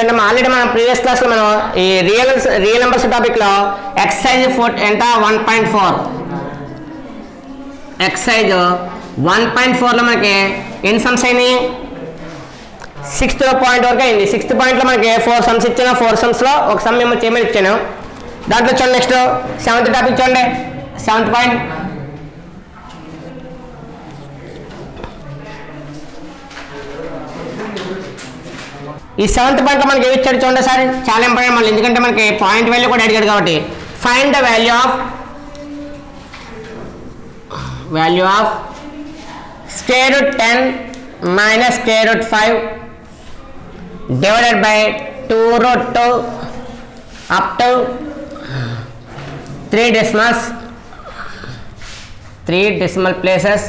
చూడండి ఆల్రెడీ మనం ప్రీవియస్ క్లాస్లో మనం ఈ రియల్ నెంబర్స్ టాపిక్లో ఎక్సైజ్ ఎంత 1.4 ఎక్సైజ్ 1.4లో మనకి ఎన్ని సమ్స్ అయినాయి 6th పాయింట్ వరకు అయింది 6th పాయింట్లో మనకి 4 సమ్స్ ఇచ్చాను 4 సమ్స్లో ఒక సమ్ మేము చేయమని ఇచ్చాను దాంట్లో చూడండి నెక్స్ట్ 7th టాపిక్ చూడండి 7th పాయింట్ ఈ 7th పాయింట్లో మనకి ఏమి ఇచ్చాడు చూడండి సార్ చాలా ఇంపార్టెంట్ మళ్ళీ ఎందుకంటే మనకి పాయింట్ వాల్యూ కూడా అడిగాడు కాబట్టి find the value of square root 10 minus square root 5 divided by 2 root 2 up to 3 decimal places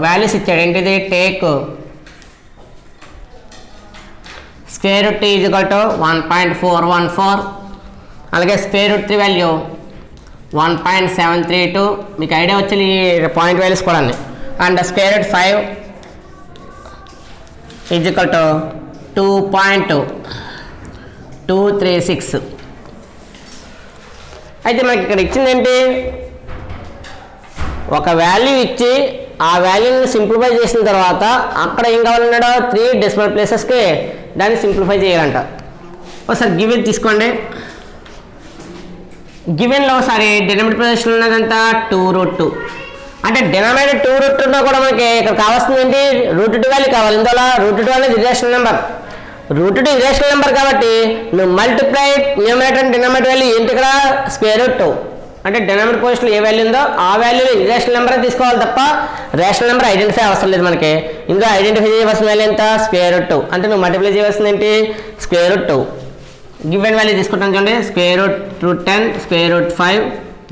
values ఇచ్చాడు ఏంటిది take square root is equal to 1.414 అలాగే స్క్వేర్ రూట్ 3 వాల్యూ 1.732 మీకు ఐడియా వచ్చి పాయింట్ వాల్యూస్ కూడా and square root 5 is equal to 2.236 అయితే మనకి ఇక్కడ ఇచ్చింది ఏంటి ఒక వాల్యూ ఇచ్చి ఆ వాల్యూని సింప్లిఫై చేసిన తర్వాత అక్కడ ఏం కావాలన్నాడో 3 డెసిమల్ ప్లేసెస్కి దాన్ని సింప్లిఫై చేయాలంట ఒకసారి గివెన్ తీసుకోండి గివెన్లో ఒకసారి డినామినేటర్ పొజిషన్ ఉన్నదంతా 2 root 2 అంటే డినామినేటర్ 2 root 2లో కూడా మనకి ఇక్కడ కావాల్సింది ఏంటి రూట్ 2 వాల్యూ కావాలి ఇందులో రూట్ 2 అనేది irrational number root 2 irrational number కాబట్టి నువ్వు multiply numerator and denominator value ఏంటి ఇక్కడ స్క్వేర్ రూట్ 2 అంటే డినామినేటర్ పొజిషన్లో ఏ వాల్యూ ఉందో ఆ వాల్యూని ఇరేషనల్ నెంబర్ తీసుకోవాలి తప్ప రేషనల్ నెంబర్ ఐడెంటిఫై అవసరం లేదు మనకి ఇందులో ఐడెంటిఫై చేయవలసిన వాల్యూ ఎంత స్క్వేర్ రూట్ 2 అంటే నువ్వు మల్టిప్లై చేయవలసింది ఏంటి స్క్వేర్ రూట్ 2 గివెన్ వాల్యూ తీసుకుంటాం చూడండి square root 10 square root 5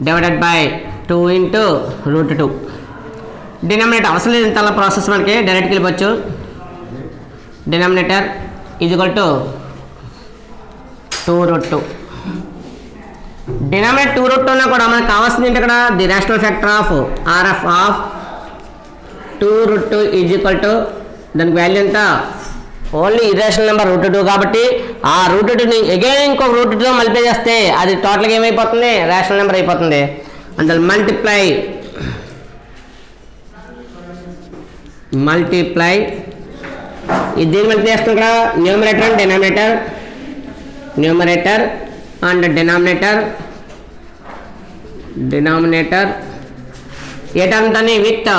divided by 2 into root 2 denominator అవసరం లేదు ఇంత ప్రాసెస్ మనకి డైరెక్ట్కి వెళ్ళిపోవచ్చు denominator is equal to 2 root 2 denominator 2 root 2 ఉన్నా కూడా మనకు కావాల్సింది ఏంటి ఇక్కడ the rational factor of RF of 2 root 2 is equal to దానికి వాల్యూ ఎంత ఓన్లీ ఇరేషనల్ నెంబర్ రూట్ 2 కాబట్టి ఆ రూట్ 2ని అగైన్ ఇంకొక రూట్ 2తో మల్టిప్లై చేస్తే అది టోటల్గా ఏమైపోతుంది రేషనల్ నెంబర్ అయిపోతుంది అందులో మల్టిప్లై ఇది దేని మల్టిప్లై చేస్తాం ఇక్కడ న్యూమరేటర్ అండ్ డినామినేటర్ ఏటంతని with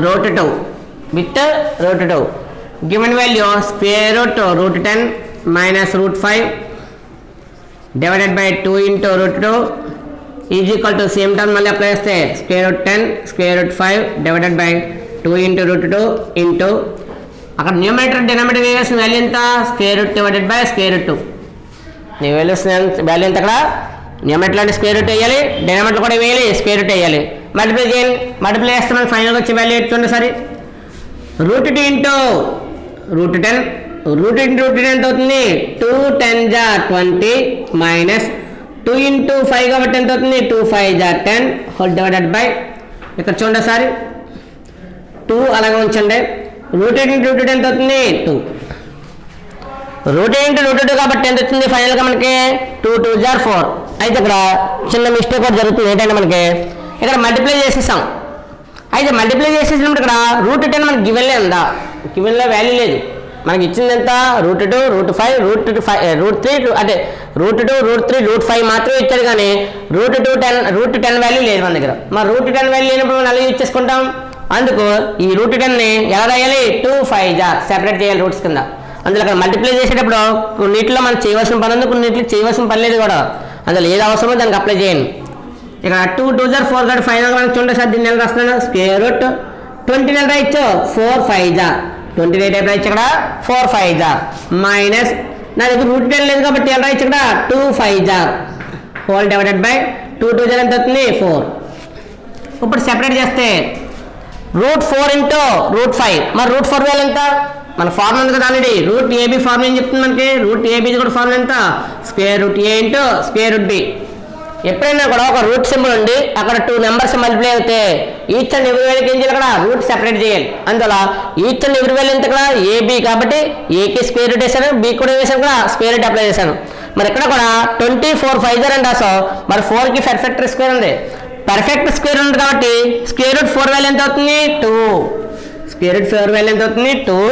root 2 given value square root 10 minus root 5 divided by 2 into root 2 is equal to same term మళ్ళీ అప్లై చేస్తే square root 10 square root 5 divided by 2 into root 2 into అక్కడ numerator denominator వేయాల్సిన value ఎంత square root divided by square root 2 నీ value ఎంత అక్కడ numerator అంటే square root వేయాలి డినామినేటర్ కూడా వేయాలి స్క్వేర్ రూట్ వేయాలి మల్టిప్లై చేస్తే మనకి ఫైనల్గా వచ్చే వాల్యూ చూడండి సరే root 2 into root 10 root into root 10 ఎంత అవుతుంది 2 10 జా 20 మైనస్ 2 ఇంటూ 5 కాబట్టి ఎంత అవుతుంది 2 5 జా 10 హోల్ డివైడెడ్ బై ఇక్కడ చూడండి సార్ 2 అలాగే ఉంచండి రూట్ ఇంటూ రూట్ 10 ఎంత అవుతుంది 2 రూట్ ఇంటూ రూట్ 2 కాబట్టి ఎంత వచ్చింది ఫైనల్గా మనకి 2 2 జా 4 అయితే ఇక్కడ చిన్న మిస్టేక్ కూడా జరుగుతుంది ఏంటంటే మనకి ఇక్కడ మల్టిప్లై చేసేసాం అయితే మల్టిప్లై చేసేసినప్పుడు ఇక్కడ రూట్ 10 మనకి గివెన్లే ఉందా గివెన్లో వాల్యూ లేదు మనకి ఇచ్చింది ఎంత రూట్ 2 రూట్ 5 రూట్ 3 అంటే రూట్ 2 రూట్ 3 రూట్ 5 మాత్రమే ఇచ్చారు కానీ రూట్ 10 వాల్యూ లేదు మన దగ్గర మరి రూట్ 10 వాల్యూ లేనప్పుడు మనం అలాగే ఇచ్చేసుకుంటాం అందుకు ఈ రూట్ 10ని ఎలా రాయాలి 2 5 జా సెపరేట్ చేయాలి రూట్స్ కింద అందులో అక్కడ మల్టిప్లై చేసేటప్పుడు కొన్నిట్లో మనం చేయవలసిన పని ఉంది కొన్నిట్లో చేయవలసిన పని లేదు కూడా అందులో ఏది అవసరమో దానికి అప్లై చేయండి ఇక్కడ 2 2 జా 4 కాబట్టి ఫైనల్ మనం చూడండి సార్ దీన్ని ఎలా రాస్తున్నాను స్క్వేర్ రూట్ 20 నెల రాయొచ్చు 4 5 జా 20 టైప్ రాయొచ్చు ఇక్కడ 4 5 జా మైనస్ నా దగ్గర రూట్ 10 లేదు కాబట్టి ఎలా రాయొచ్చు ఇక్కడ 2 5 జా హోల్ డివైడెడ్ బై 2 2 జా ఎంత అవుతుంది 4 ఇప్పుడు సెపరేట్ చేస్తే రూట్ 4 ఇంటూ రూట్ 5 మరి రూట్ 4 వాల్యూ ఎంత మన ఫార్ములా ఉంది కదా ఆల్రెడీ రూట్ ఏబీ ఫార్ములా ఏం చెప్తుంది మనకి రూట్ ఏబీ కూడా ఫార్ములా ఎంత స్క్వేర్ రూట్ ఏ ఇంటూ స్క్వేర్ రూట్ బి ఎప్పుడైనా కూడా ఒక రూట్ సింబల్ ఉండి అక్కడ 2 నెంబర్స్ మల్టిప్లై అవుతే ఈచ్ అండ్ ఎవ్రీ వాల్యూకి ఏం చేయాలి, అక్కడ రూట్ సెపరేట్ చేయాలి. అందువల్ల ఈచ్ అండ్ ఎవ్రీ వాల్యూ ఎంత ఇక్కడ ఏబి కాబట్టి ఏకి స్క్వేర్ రూట్ వేసాను, బి కూడా వేసాను, కూడా స్క్వేర్ రూట్ అప్లై చేశాను. మరి ఇక్కడ కూడా 24 5 అని రాసాం. మరి 4కి పర్ఫెక్ట్ స్క్వేర్ ఉంది, పర్ఫెక్ట్ స్క్వేర్ ఉంది కాబట్టి స్క్వేర్ రూట్ 4 వాల్యూ ఎంత అవుతుంది 2, స్క్వేర్ రూట్ 4 వాల్యూ ఎంత అవుతుంది 2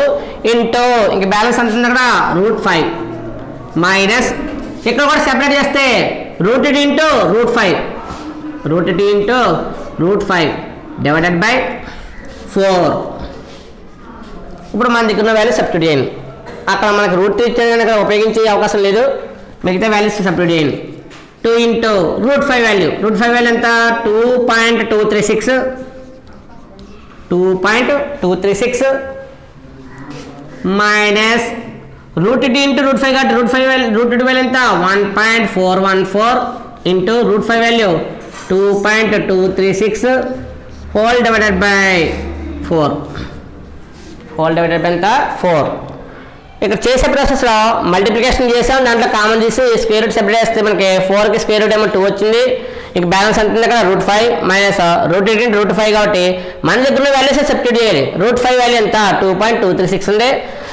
ఇంటూ ఇంక బ్యాలెన్స్ ఎంత ఉంది అక్కడ రూట్ 5 మైనస్ ఇక్కడ కూడా సెపరేట్ చేస్తే root 2 into root 5, root 2 into root 5 divided by 4. ఇప్పుడు మన దగ్గర ఉన్న వాల్యూ సబ్స్టిట్యూట్ చేయండి. అక్కడ మనకు రూట్ 3 ఇచ్చాను కనుక ఉపయోగించే అవకాశం లేదు, మిగతా వాల్యూస్ సబ్స్టిట్యూట్ చేయండి. 2 into root 5 value, root 5 value ఎంత 2.236, 2.236 మైనస్ రూట్ 2 ఇంటూ రూట్ 5 కాబట్టి రూట్ 2 వాల్యూ ఎంత 1.414 into root 5 value 2.236 whole divided by 4, whole divided by ఎంత 4. ఇక్కడ చేసే ప్రాసెస్లో మల్టిప్లికేషన్ చేసాం, దాంట్లో కామన్ చేసి స్క్వేర్ రూట్ సెపరేట్ చేస్తే మనకి 4కి స్క్వేర్ రూట్ ఏమో 2 వచ్చింది. ఇక బ్యాలెన్స్ ఎంత ఉంది అక్కడ రూట్ 5 మైనస్ రూట్ 2 రూట్ 5 కాబట్టి మన దగ్గర ఉన్న వాల్యూస్ సబ్స్టిట్యూట్ చేయాలి. రూట్ 5 వాల్యూ ఎంత 2.236 ఉంది,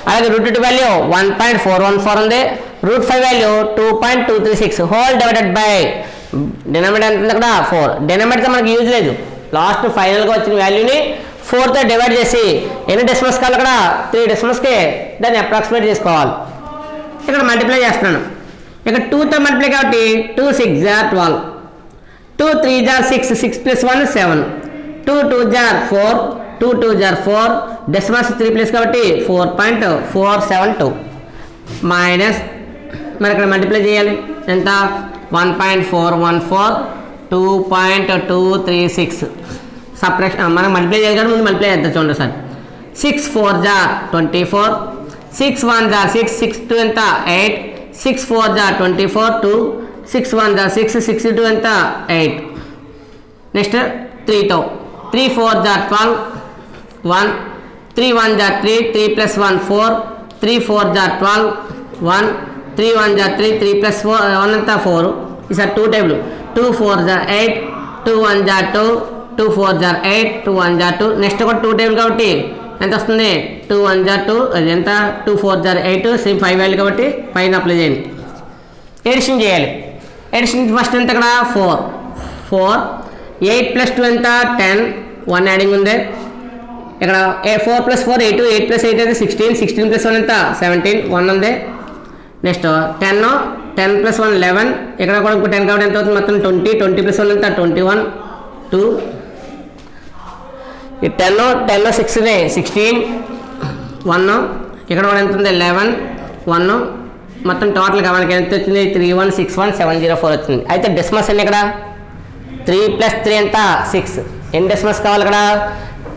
అలాగే రూట్ 2 వాల్యూ 1.414 ఉంది, root 5 value 2.236 whole divided by denominator ఎంత ఉంది అక్కడ 4. డినామినేటర్తో మనకి యూజ్ లేదు, లాస్ట్ ఫైనల్గా వచ్చిన వాల్యూని 4తో డివైడ్ చేసి ఎన్ని డెసిమల్స్ కావాలి అక్కడ 3 డెసిమల్స్కి దాన్ని అప్రాక్సిమేట్ చేసుకోవాలి. ఇక్కడ మల్టిప్లై చేస్తున్నాను, ఇక్కడ 2తో మల్టిప్లై కాబట్టి 2 6 = 12, 2 3 = 6, 6 + 1 7, 2 2 = 4, 2 2 = 4 డెసిమల్స్ 3 ప్లస్ కాబట్టి 4.472 మైనస్ మరి ఇక్కడ మల్టిప్లై చేయాలి ఎంత 1.414 2.236 సపరేషన్ మనం మల్టిప్లై చేయాలి కానీ ముందు మల్టిప్లై చేద్దాం చూడండి సార్. 6 4 = 24, 6 1 = 6, 6 2 ఎంత 8, 6 4 = 24 2, 6 1 = 6, 6 2 ఎంత 8. నెక్స్ట్ 3తో 3 4 = 12 1, 3 1 = 3, 3 + 1 4, 3 4 = 12 1, 3 1 = 3, 3 + 1 ఎంత 4. ఈసారి 2 టేబుల్ 2 4 = 8, 2 1 = 2, 2 4 = 8, 2 1 = 2. నెక్స్ట్ కూడా 2 టేబుల్ కాబట్టి ఎంత వస్తుంది 2 1 = 2, అది ఎంత 2 4 = 8 సేమ్ 5 వాల్యూ కాబట్టి పైన అప్లై చేయండి. ఎడిషన్ చేయాలి. ఎడిషన్ ఫస్ట్ ఎంత ఇక్కడ 4 8 + 2 ఎంత 10 1 యాడింగ్ ఉంది. ఇక్కడ 4 + 4 8, 8 + 8 అయితే 16, 16 + 1 ఎంత 17 1 ఉంది. నెక్స్ట్ 10 + 1 11, ఇక్కడ కూడా ఇంకో 10 కాబట్టి ఎంత అవుతుంది మొత్తం 20, 20 + 1 ఎంత 21 2. ఈ 10 6 16 1, ఇక్కడ కూడా ఎంత ఉంది 11 1 మొత్తం టోటల్గా మనకి ఎంత వచ్చింది 3161704 వచ్చింది. అయితే డెసిమల్స్ అన్ని ఇక్కడ 3 + 3 ఎంత 6, ఎన్ని డెసిమల్స్ కావాలి ఇక్కడ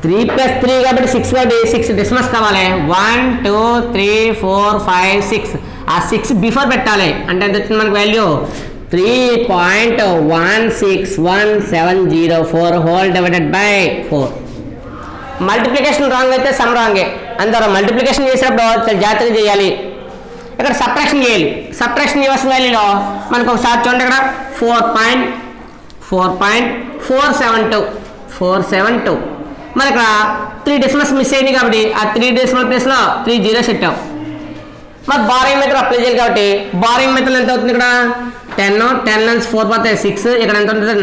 3 + 3 కాబట్టి 6 కాబట్టి 6 డెసిమల్స్ కావాలి. 1 2 3 4 5 6 ఆ 6 బిఫోర్ పెట్టాలి అంటే ఎంత వచ్చింది మనకు value 3.1610704 whole divided by 4. Multiplication wrong అయితే సమ్ రాంగే, అందువల్ల మల్టిప్లికేషన్ చేసేటప్పుడు చాలా జాగ్రత్తగా చేయాలి. ఇక్కడ సబ్ట్రాక్షన్ చేయాలి. సబ్ట్రాక్షన్ చేయాల్సిన వాల్యూలో మనకు ఒకసారి చూడండి ఇక్కడ 4.472 మరి ఇక్కడ 3 డెసిమల్స్ మిస్ అయింది కాబట్టి ఆ 3 డెసిమల్ ప్లేస్లో 3 జీరోస్ పెట్టాం. మరి బారింగ్ మెథడ్ అప్లై చేయాలి కాబట్టి బారింగ్ మెథడ్ ఎంత అవుతుంది ఇక్కడ 10 నుంచి 4 పోతే 6, ఇక్కడ ఎంత ఉంటుంది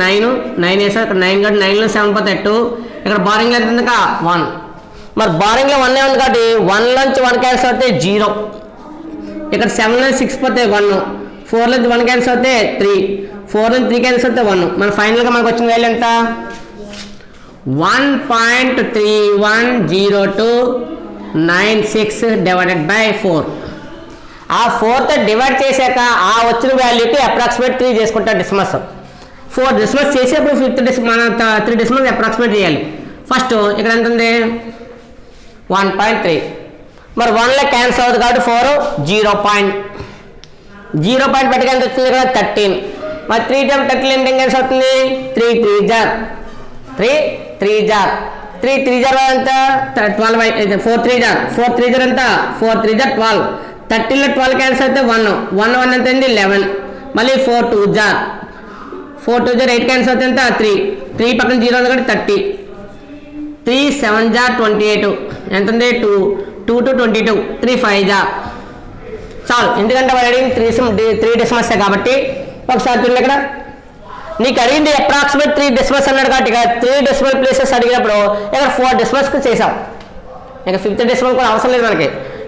9 వేసారు, ఇక్కడ 9 కాబట్టి 9 నుంచి 7 పోతే 2, ఇక్కడ బారింగ్లో ఎంత ఉంది 1. మరి బారింగ్లో 1 ఉంది కాబట్టి 1 నుంచి 1 క్యాన్సిల్ అవుతే 0, ఇక్కడ 7 నుంచి 6 పోతే 1, 4 నుంచి 1 క్యాన్సిల్ అవుతే 3, 4 నుంచి 3 క్యాన్సిల్ అవుతే 1. మన ఫైనల్గా మనకు వచ్చిన వాల్యూ ఎంత 1.310296 డివైడెడ్ బై 4. ఆ 4తో డివైడ్ చేశాక ఆ వచ్చిన వాల్యూకి అప్రాక్సిమేట్ 3 చేసుకుంటాం డెసిమల్స్. 4 డెసిమల్స్ చేసేప్పుడు 5th మన 3 డెసిమల్స్ అప్రాక్సిమేట్ చేయాలి. ఫస్ట్ ఇక్కడ ఎంత ఉంది 1.3, మరి 1లో క్యాన్సిల్ అవుతుంది కాబట్టి 4 0 పాయింట్ పెట్టగా ఎంత వచ్చింది ఇక్కడ 13, మరి 3 × 13 ఎంత క్యాన్సిల్ అవుతుంది 3 3 jar ఎంత 12, 4 3 jar ఎంత 4 3 jar 12, 13లో 12 క్యాన్సిల్ అయితే 1 ఎంత అయింది 11, మళ్ళీ 4 2 jar 4 2 జా 8 క్యాన్సిల్ అవుతుంది ఎంత 3 పక్కన 0 ఉంది కాబట్టి 30 3 7 జా 28 ఎంత ఉంది 2 2 to 22 3 5 జా చాలు. ఎందుకంటే వాడు అడిగింది 3 డెసిమల్స్ కాబట్టి ఒకసారి చూడండి ఇక్కడ నీకు అడిగింది అప్రాక్సిమేట్ 3 డెసిమల్స్ అన్నాడు కాబట్టి ఇక 3 డెసిమల్ ప్లేసెస్ అడిగినప్పుడు ఇక్కడ 4 డెసిమల్స్కి చేసాం. ఇక 5th డెసిమల్ కూడా అవసరం లేదు మనకి.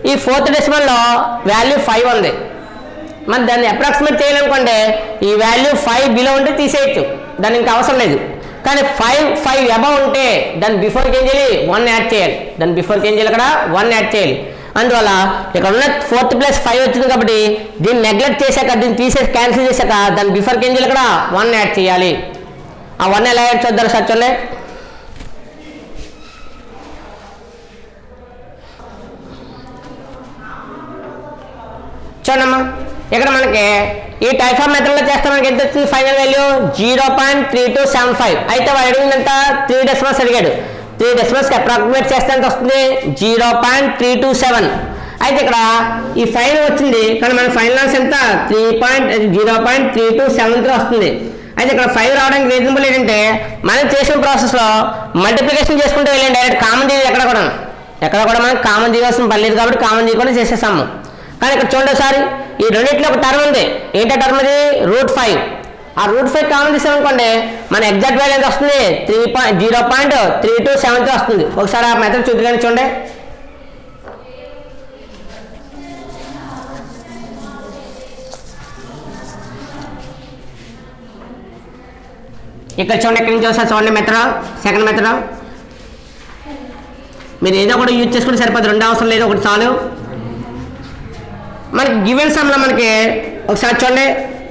ఈ 4th డెసిమల్లో వాల్యూ 5 ఉంది, మరి దాన్ని అప్రాక్సిమేట్ చేయాలనుకోండి ఈ వాల్యూ 5 బిలో ఉంటే తీసేయచ్చు, దాన్ని ఇంకా అవసరం లేదు. కానీ 5 అబవ్ ఉంటే దాని బిఫోర్కి ఏం చేయాలి 1 యాడ్ చేయాలి, దాని బిఫోర్కి ఏం చేయాలి అక్కడ 1 యాడ్ చేయాలి. అందువల్ల ఇక్కడ ఉన్న 4th ప్లస్ 5 వచ్చింది కాబట్టి దీన్ని నెగ్లెక్ట్ చేశాక దీన్ని తీసేసి క్యాన్సిల్ చేశాక దాని బిఫోర్కి ఏం చేయాలి ఇక్కడ 1 యాడ్ చేయాలి. ఆ 1 ఎలా యాడ్ చేద్దాం సార్ చూడండి. చూడమ్మా ఇక్కడ మనకి ఈ టైప్ ఆఫ్ మెథడ్లో చేస్తే మనకి ఎంత వచ్చింది ఫైనల్ వాల్యూ 0.3275. అయితే వాడు అడిగిందంట 3 డెసిమల్స్ అడిగాడు. 3 డెసిమల్స్కి అప్రాక్సిమేట్ చేస్తే ఎంత వస్తుంది 0.327. అయితే ఇక్కడ ఈ ఫైనల్ వచ్చింది కానీ మన ఫైనల్ ఆన్సర్ ఎంత 0.3273 వస్తుంది. అయితే ఇక్కడ 5 రావడానికి రీజనబుల్ ఏంటంటే మనం చేసిన ప్రాసెస్లో మల్టిప్లికేషన్ చేసుకుంటూ వెళ్ళండి, డైరెక్ట్ కామన్ తీయదు ఎక్కడ కూడా మనం కామన్ తీయవలసిన పని లేదు కాబట్టి కామన్ తీయకుండా చేసేసాము. కానీ ఇక్కడ చూడండి ఒకసారి ఈ రెండింటిలో ఒక టర్మ్ ఉంది, ఏంటో టర్మ్ ఇది √5. ఆ √5 కామన్ తీసామనుకోండి మన ఎగ్జాక్ట్ వాల్యూ ఎంత వస్తుంది 0.3273 వస్తుంది. ఒకసారి ఆ మెథడ్ చూద్దాం చూడండి. ఇక్కడ చూడండి, ఎక్కడి నుంచి వస్తారు చూడండి మెథడ్, సెకండ్ మెథడ్. మీరు ఏదో ఒకటి యూజ్ చేసుకుంటే సరిపోతుంది, 2 అవసరం లేదు, ఒకటి చాలు. మనకి గివెన్ సమ్లో మనకి ఒకసారి చూడండి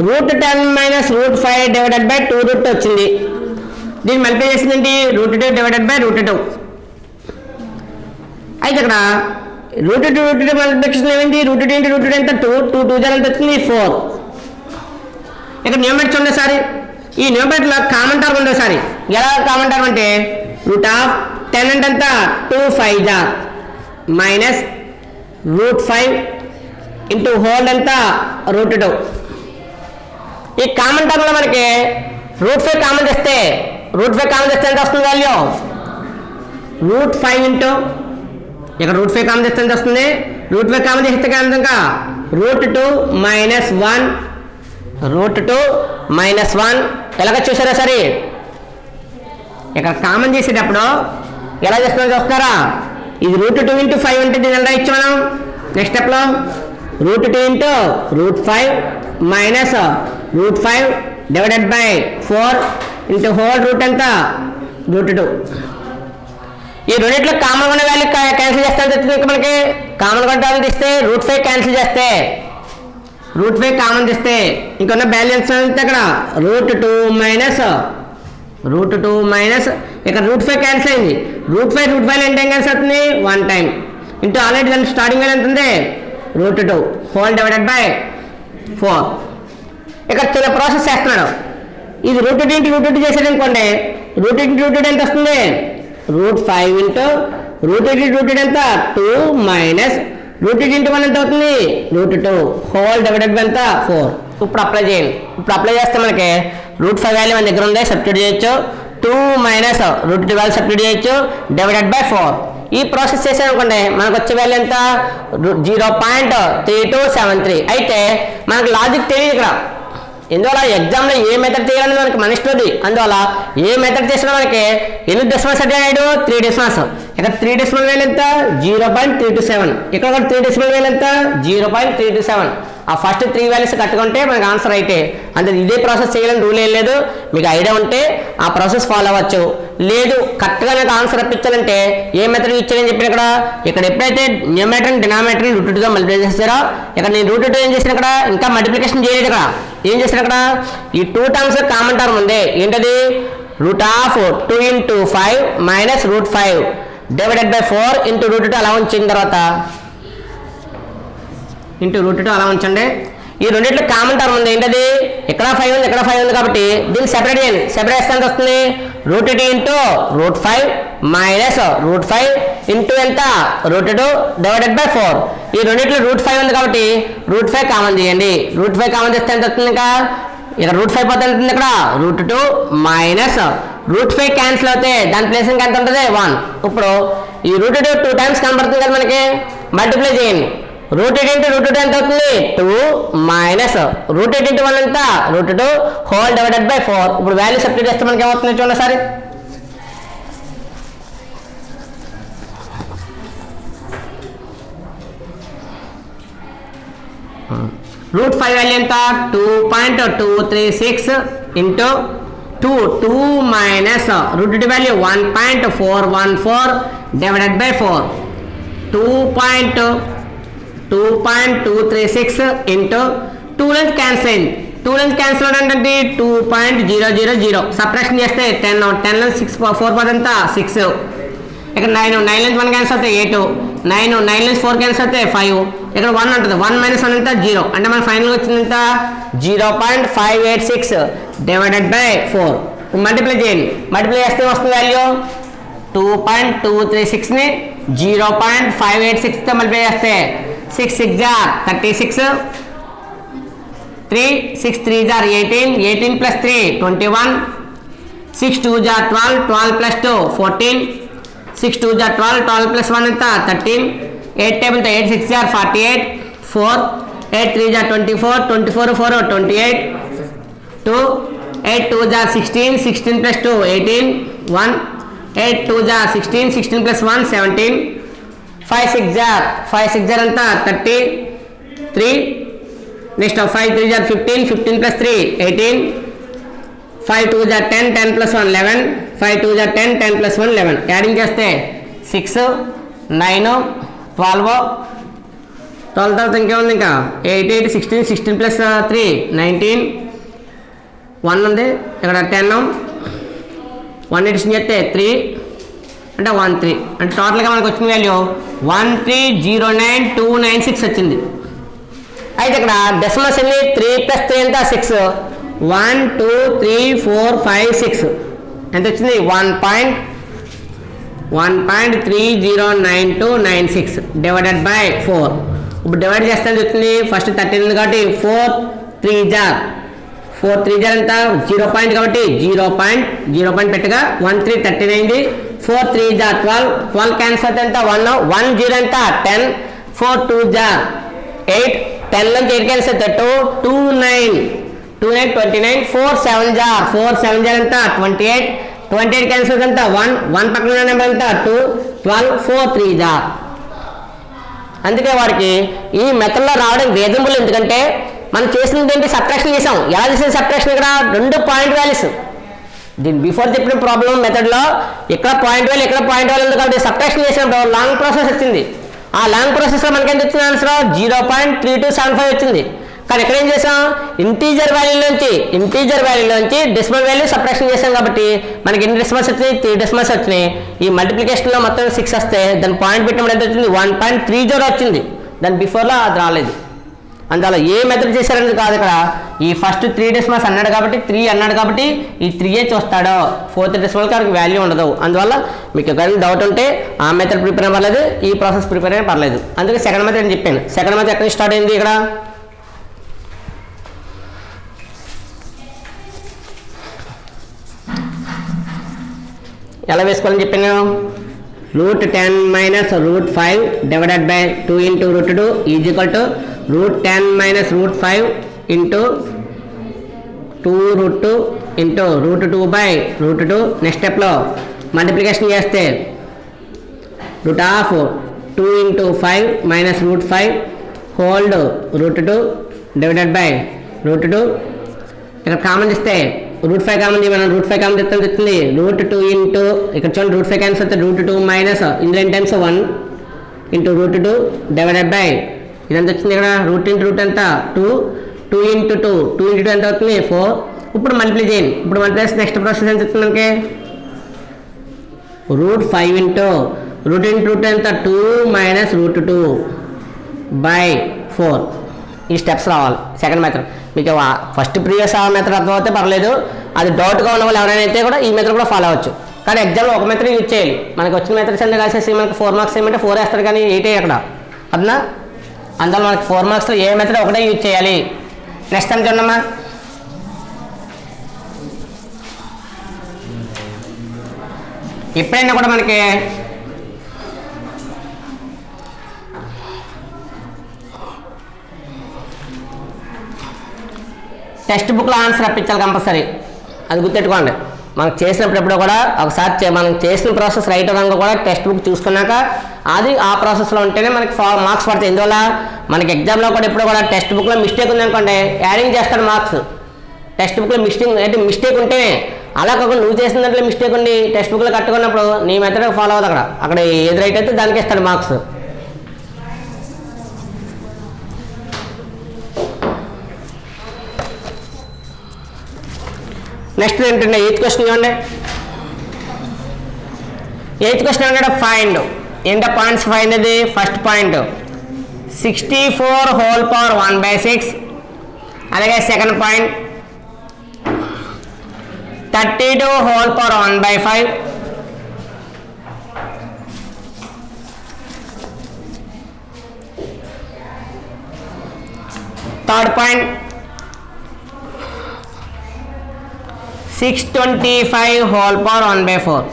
√10 - √5 డివైడెడ్ బై 2√2 వచ్చింది. దీన్ని మల్టిప్లై చేసింది ఏంటి √2 డివైడెడ్ బై √2. అయితే ఇక్కడ √2 మల్టిప్లికేషన్ ఏమైంది √2 × √2 ఎంత 2 2 ఎంత వచ్చింది 4. ఇక్కడ న్యూమరేటర్ చూడండి సారి, ఈ న్యూమరేటర్లో కామన్ టర్మ్ ఉంది సారి. ఎలా కామన్ టర్మ్ అంటే √10 అంటే ఎంత 2 5 జా మైనస్ √5 ఇంటూ హోల్ ఎంత √2. ఈ కామన్ టర్మ్లో మనకి √5 కామన్ చేస్తే ఎంత వస్తుంది వాల్యూ √5 ఇంటూ ఇక్కడ √5 కామన్ చేస్తే ఎంత వస్తుంది √5 కామన్ చేస్తే కనుక √2 - 1 ఎలాగ చూసారా సరే. ఇక్కడ కామన్ చేసేటప్పుడు ఎలా చేస్తున్నా చూస్తారా, ఇది √2 × 5 అంటే దీన్ని ఎలా ఇచ్చి మనం నెక్స్ట్ స్టెప్లో √2 into √5 minus √5 divided by 4 into whole route ఎంత √2. ఈ రెండింటిలో కామన్ ఉన్న వాల్యూ క్యాన్సిల్ చేస్తే మనకి కామన్ కొట్టాలని తీస్తే √5 క్యాన్సిల్ చేస్తే √5 కామన్ తీస్తే ఇంకొన్న బ్యాలెన్స్ అంతే అక్కడ √2 మైనస్ ఇక్కడ √5 క్యాన్సిల్ అయింది. √5 ఎంత క్యాన్సిల్ అవుతుంది 1 టైం ఇంటూ ఆల్రెడీ దాని స్టార్టింగ్ వాల్యూ ఎంత ఉంది √2 హోల్ డివైడెడ్ బై 4. ఇక్కడ చిన్న ప్రాసెస్ చేస్తున్నాడు. ఇది √2 × √2 చేసేది అనుకోండి √2 × √2 ఎంత వస్తుంది √5 ఇంటూ √2 × √2 ఎంత 2 మైనస్ √2 × 1 ఎంత అవుతుంది √2 హోల్ డివైడెడ్ బై ఎంత 4. ఇప్పుడు అప్లై చేయండి. ఇప్పుడు అప్లై చేస్తే మనకి √5 వాల్యూ మన దగ్గర ఉంది, సబ్స్టిట్యూట్ చేయొచ్చు. 2 మైనస్ √2 వాల్యూ సబ్స్టిట్యూట్ చేయొచ్చు డివైడెడ్ బై 4. ఈ ప్రాసెస్ చేసామనుకోండి మనకు వచ్చే వాల్యూ ఎంత 0.3273. అయితే మనకు లాజిక్ తెలియదు ఇక్కడ, ఎందువల్ల ఎగ్జామ్లో ఏ మెథడ్ చేయాలని మనకి మన ఇష్టది. అందువల్ల ఏ మెథడ్ చేసినా మనకి ఎన్ని డెసిమల్స్ అడిగాడు 3 డెసిమల్స్. ఇక్కడ 3 డెసిమల్ వాల్యూ ఎంత 0.327. ఇక్కడ కూడా 3 డెసిమల్ వాల్యూ ఎంత 0.327. ఆ ఫస్ట్ 3 వాల్యూస్ కట్టుకుంటే మనకు ఆన్సర్ అయితే అంటే ఇదే ప్రాసెస్ చేయాలని రూల్ ఏం లేదు. మీకు ఐడియా ఉంటే ఆ ప్రాసెస్ ఫాలో అవ్వచ్చు, లేదు కరెక్ట్గా నాకు ఆన్సర్ రప్పించాలంటే ఏ మెథడ్ ఇచ్చానని చెప్పి ఇక్కడ ఎప్పుడైతే న్యూమరేటర్ డినామినేటర్ √2గా మల్టిప్లై చేస్తారో ఇక్కడ నేను √2 ఏం చేసిన ఇక్కడ ఇంకా మల్టిప్లికేషన్ చేయలేదు. ఇక్కడ ఏం చేసిన ఇక్కడ ఈ 2 టర్మ్స్ కామన్ టర్మ్ ఉంది, ఏంటది √2 × 5 మైనస్ √5 డివైడెడ్ బై 4 ఇంటూ √2 అలా ఉంచిన తర్వాత ఇంటూ √2 అలా ఉంచండి. ఈ రెండింటిలో కామన్ టర్మ్ ఉంది, ఏంటది ఇక్కడ 5 ఉంది ఇక్కడ 5 ఉంది కాబట్టి దీన్ని సెపరేట్ చేయండి. సెపరేట్ చేస్తే ఎంత వస్తుంది √2 ఇంటూ √5 మైనస్ √5 ఇంటూ ఎంత √2 డివైడెడ్ బై 4. ఈ రెండింటిలో √5 ఉంది కాబట్టి √5 కామన్ చేయండి. √5 కామన్ చేస్తే ఎంత వస్తుంది ఇంకా ఇక్కడ √5 పోతే ఎంత ఉంది ఇక్కడ √2 మైనస్ √5 క్యాన్సిల్ అవుతే దాని ప్లేస్ ఇంకా ఎంత ఉంటుంది 1. ఇప్పుడు ఈ √2 2 టైమ్స్ కనబడుతుంది కదా మనకి, మల్టిప్లై చేయండి. √8 ఇంటూ √2 ఎంత అవుతుంది 2 మైనస్ √8 ఇంటూ 1 ఎంత √2 హోల్ డివైడెడ్ బై 4. ఇప్పుడు వాల్యూ సబ్స్టిట్యూట్ చేస్తే మనకి ఏమవుతుంది చూడండి ఒకసారి. √5 వాల్యూ ఎంత 2.236 into 2 minus √2 value 1.414 divided by 4. 2.236 into 2 నుంచి క్యాన్సిల్ అయింది. 2 నుంచి క్యాన్సిల్ అవడం అంటే 2.000. సబ్ట్రాక్షన్ చేస్తే 10 నుంచి 6 4 పోతే ఎంత 6. ఇక్కడ 9 నుంచి 1 క్యాన్సిల్ అవుతాయి 8. 9 నుంచి 4 క్యాన్సిల్ అవుతాయి 5. ఇక్కడ 1 ఉంటుంది. 1 మైనస్ 1 ఎంత 0. అంటే మన ఫైనల్ వచ్చింది ఎంత 0.586 డివైడెడ్ బై 4. మల్టిప్లై చేయండి. మల్టిప్లై చేస్తే వస్తుంది వాల్యూ 2.236ని 0.586తో మల్టిప్లై చేస్తే 6 6 జార్ 36, 3 6 3 జార్ 18, 18 ప్లస్ 3 21, 6 2 జార్ 12, 12 ప్లస్ 2 14, 6 2 జార్ 12, 12 ప్లస్ 1 ఎంత 13, 8 టేబుల్ 8 6 జార్ 48, 4 8 3 జార్ 24, 24 4 28, 2 8 2 జార్ 16, 16 ప్లస్ 2 18, 1 8 2 జార్ 16, 16 ప్లస్ 1 17, 5 6 జార్ ఎంత 33, నెక్స్ట్ 5 3 జార్ 15, 15 ప్లస్ 3 18, 5 2 జార్ 10, 10 ప్లస్ 1 11, 5 2 జార్ 10, 10 ప్లస్ 1 11. యాడింగ్ చేస్తే 6 9 12 తర్వాత ఇంకేముంది ఇంకా 8 8 16, 16 ప్లస్ 3 19, 1 ఉంది ఇక్కడ 10, 1 ఎడిషన్ చేస్తే 3 అంటే 13. అంటే టోటల్గా మనకు వచ్చిన వాల్యూ 1309296 వచ్చింది. అయితే ఇక్కడ డెసిమల్స్ ఎన్ని 3 ప్లస్ 3 ఎంత 6, 1 2 3 4 5 6 ఎంత వచ్చింది 1.309296 డివైడెడ్ బై 4. ఇప్పుడు డివైడ్ చేస్తే వచ్చింది ఫస్ట్ 13 ఉంది కాబట్టి 4 3 జార్ ఎంత 0 పాయింట్ కాబట్టి 0 పాయింట్ పెట్టగా 1 3 13 అయింది. 4 3 జార్ 12 క్యాన్సిల్ అయితే ఎంత 1 1 0 ఎంత 10, 4 2 జార్ 8, 10 నుంచి 8 క్యాన్సిల్ అయితే 2 2 9 29, 4 7 జార్ ఎంత 28, 28 క్యాన్సిల్ ఎంత 1 పక్కన నెంబర్ ఎంత 2 12 4 3 జార్. అందుకే వాడికి ఈ మెథడ్లో రావడం రీజనబుల్. ఎందుకంటే మనం చేసినది ఏంటి సబ్ట్రాక్షన్ చేసాం. ఎలా చేసిన సబ్ట్రాక్షన్ ఇక్కడ 2 పాయింట్ వాల్యూస్. దీని బిఫోర్ చెప్పిన ప్రాబ్లం మెథడ్లో ఇక్కడ పాయింట్ వాల్యూ ఇక్కడ పాయింట్ వాల్యూ ఉంది కాబట్టి సబ్ట్రాక్షన్ చేసినప్పుడు లాంగ్ ప్రాసెస్ వచ్చింది. ఆ లాంగ్ ప్రాసెస్లో మనకి ఎంత వచ్చింది ఆన్సర్ 0.3275 వచ్చింది. కానీ ఇక్కడ ఏం చేసాం ఇంటీజర్ వాల్యూలోంచి డెసిమల్ వాల్యూ సబ్ట్రాక్షన్ చేసాం కాబట్టి మనకి ఎన్ని డెసిమల్స్ వచ్చినాయి 3 డెసిమల్స్ వచ్చినాయి. ఈ మల్టిప్లికేషన్లో మొత్తం 6 వస్తే దాని పాయింట్ పెట్టినప్పుడు ఎంత వచ్చింది 1.30 వచ్చింది. దాని బిఫోర్లో అది రాలేదు. అందువల్ల ఏ మెథడ్ చేశారనేది కాదు. ఇక్కడ ఈ ఫస్ట్ 3 డెసిమల్స్ అన్నాడు కాబట్టి 3 అన్నాడు కాబట్టి ఈ 3 చూస్తాడో 4th డెసిమల్కి వాడికి వాల్యూ ఉండదు. అందువల్ల మీకు ఎక్కడైనా డౌట్ ఉంటే ఆ మెథడ్ ప్రిపేర్ అయినా పర్లేదు, ఈ ప్రాసెస్ ప్రిపేర్ అయినా పర్లేదు. అందుకే సెకండ్ మెథడ్ అని చెప్పాను. సెకండ్ మెథడ్ ఎక్కడ స్టార్ట్ అయింది ఇక్కడ ఎలా వేసుకోవాలని చెప్పాను. √10 minus √5 divided by 2 into √2 is equal to √10 minus √5 into 2√2 into √2 by √2. Next స్టెప్లో మల్టిప్లికేషన్ చేస్తే √2 into 5 minus √5 hold √2 divided by √2. ఇక్కడ కామన్ ఇస్తే √5 కామన్ మనం √5 కామన్ తెస్తుంది √2 ఇంటూ ఇక్కడ చూడండి √5 క్యాన్సిల్ అయితే √2 మైనస్ ఇందులో n times 1 into √2 divided by ఇదంతా వచ్చింది ఇక్కడ రూట్ ఇంటూ రూట్ ఎంత 2 ఇంటూ 2 ఎంత అవుతుంది 4. ఇప్పుడు మల్టిప్లై చేయండి. ఇప్పుడు మల్టిప్లై నెక్స్ట్ ప్రాసెస్ ఎంత వస్తుంది మనకి √5 ఇంటూ రూట్ ఎంత 2 మైనస్ √2 బై 4. ఈ స్టెప్స్ రావాలి సెకండ్ మెథడ్. మీకు ఫస్ట్ ప్రీవియస్ మెథడ్ అర్థమవుతే పర్లేదు, అది డౌట్గా ఉన్న వాళ్ళు ఎవరైనా అయితే కూడా ఈ మెథడ్ కూడా ఫాలో అవ్వచ్చు. కానీ ఎగ్జామ్లో ఒక మెథడ్ యూజ్ చేయాలి. మనకు వచ్చిన మెథడ్స్ అన్నీ కలిసేసి మనకి 4 మార్క్స్ ఏమంటే 4 వేస్తారు కానీ 8 అక్కడ అదనా. అందువల్ల మనకి 4 మార్క్స్లో ఏ మెథడ్ ఒకటే యూజ్ చేయాలి. నెక్స్ట్ టైం చూడమ్మా ఎప్పుడైనా కూడా మనకి టెక్స్ట్ బుక్లో ఆన్సర్ రప్పించాలి కంపల్సరీ, అది గుర్తెట్టుకోండి. మనకు చేసినప్పుడు కూడా ఒకసారి మనం చేసిన ప్రాసెస్ రైట్ రంగు కూడా టెక్స్ట్ బుక్ చూసుకున్నాక అది ఆ ప్రాసెస్లో ఉంటేనే మనకి మార్క్స్ పడతాయి. ఎందువల్ల మనకి ఎగ్జామ్లో కూడా ఎప్పుడు కూడా టెక్స్ట్ బుక్లో మిస్టేక్ ఉందనుకోండి యాడింగ్ చేస్తాడు మార్క్స్. టెక్స్ట్ బుక్లో మిస్టేక్ ఉంటేనే, అలా కాకుండా నువ్వు చేసిన దాంట్లో మిస్టేక్ ఉండి టెక్స్ట్ బుక్లో కట్టుకున్నప్పుడు నీ మెథడ్ ఫాలో అవుతుంది. అక్కడ ఏది రైట్ అయితే దానికి ఇస్తాడు మార్క్స్. నెక్స్ట్ ఏంటంటే 8th క్వశ్చన్ ఇవ్వండి. 8th క్వశ్చన్ ఏంటంటే ఫైండ్ ఏంటో పాయింట్స్ ఫైండ్. ఇది ఫస్ట్ పాయింట్ 64 హోల్ పవర్ 1/6. అలాగే second point 32 whole power 1/5. Third point 625 whole power 1/4.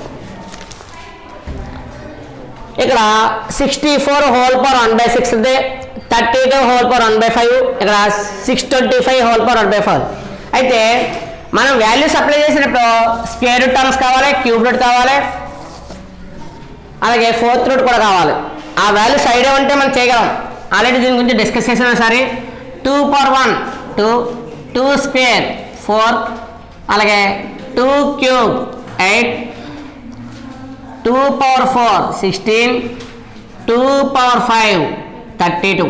ఇక్కడ 64 హోల్ పవర్ 1/6 ఉంది, 32 హోల్ పవర్ 1/5, ఇక్కడ 625 హోల్ పవర్ 1/4. అయితే మనం వాల్యూస్ అప్లై చేసినప్పుడు స్క్వేర్ రూట్ టర్మ్స్ కావాలి, క్యూబ్ రూట్ కావాలి, అలాగే ఫోర్త్ రూట్ కూడా కావాలి. ఆ వాల్యూస్ ఐడియా ఉంటే మనం చేయగలం. ఆల్రెడీ దీని గురించి డిస్కస్ చేసిన ఒకసారి. 2 పవర్ 1 2, 2 స్క్వేర్ 4, అలాగే 2 క్యూబ్ 8, 2 పవర్ 4 16, 2 పవర్ 5 32.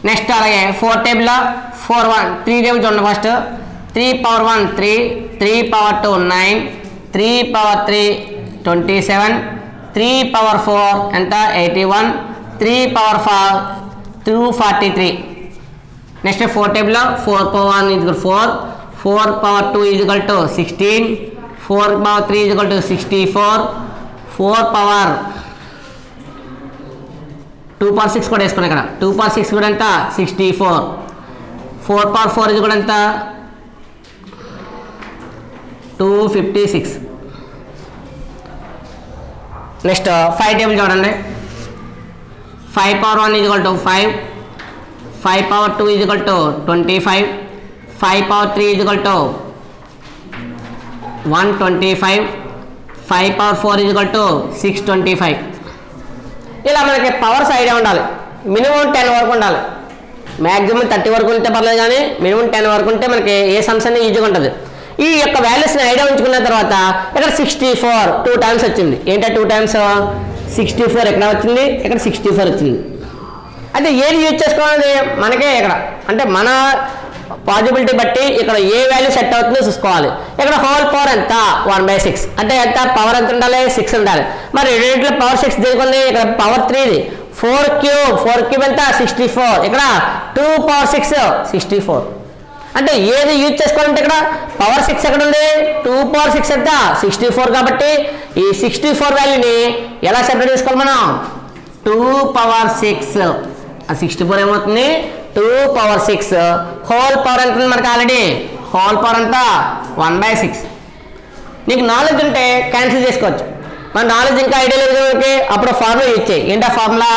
నెక్స్ట్ అలాగే 4 టేబుల్లో 4 1 3 టేబుల్ చూడండి. First 3 power 1 3, 3 power 2 9, 3 power 3 27, 3 power 4 ఎంత 81, 3 పవర్ 4 243. నెక్స్ట్ 4 టేబుల్లో 4 power 1 is 4, 4 power 2 is 16, 4 power 3 is 64, 4 power 2 power 6 కూడా వేసుకున్నాం. ఇక్కడ 2 పవర్ 6 కూడా ఎంత 64, 4 పవర్ 4 ఇది కూడా ఎంత 256. నెక్స్ట్ 5 టేబుల్ చూడండి. 5 power 1 is 5, 5 power 2 is 25, 5 power 3 is 125, 5 power 4 is 625. ఇలా మనకి పవర్స్ ఐడియా ఉండాలి. మినిమం 10 వరకు ఉండాలి. మ్యాక్సిమం 30 వరకు ఉంటే పర్లేదు, కానీ మినిమం 10 వరకు ఉంటే మనకి ఏ సమ్స్ అనేది ఈజీగా ఉంటుంది. ఈ యొక్క వాల్యూస్ని ఐడియా ఉంచుకున్న తర్వాత ఇక్కడ 64 2 టైమ్స్ వచ్చింది. ఏంటంటే 2 టైమ్స్ 64 ఎక్కడ వచ్చింది, ఇక్కడ 64 వచ్చింది. అంటే ఏది యూజ్ చేసుకోవాలి మనకే ఇక్కడ, అంటే మన పాజిబిలిటీ బట్టి ఇక్కడ ఏ వాల్యూ సెట్ అవుతుందో చూసుకోవాలి. ఇక్కడ హోల్ పవర్ ఎంత 1/6, అంటే ఎంత పవర్ ఎంత ఉండాలి 6 ఉండాలి. మరి రెండింటిలో పవర్ 6 దేనికి ఉంది, ఇక్కడ పవర్ 3, 4 క్యూబ్ ఎంత 64, ఇక్కడ 2 పవర్ 6 64. అంటే ఏది యూజ్ చేసుకోవాలంటే ఇక్కడ పవర్ 6 ఎక్కడ ఉంది, 2 పవర్ 6 ఎంత 64. కాబట్టి ఈ 64 వాల్యూని ఎలా సెపరేట్ చేసుకోవాలి మనం, 2 పవర్ 6, ఆ 64 ఏమవుతుంది 2 పవర్ 6 హోల్ పవర్ ఎంత ఉంది మనకి ఆల్రెడీ, హోల్ పవర్ అంతా 1/6. నీకు నాలెడ్జ్ ఉంటే క్యాన్సిల్ చేసుకోవచ్చు. మన నాలెడ్జ్ ఇంకా ఐడియా లేదు కనుక అప్పుడు ఫార్ములా యూజ్ చేయి. ఏంటి ఆ formula,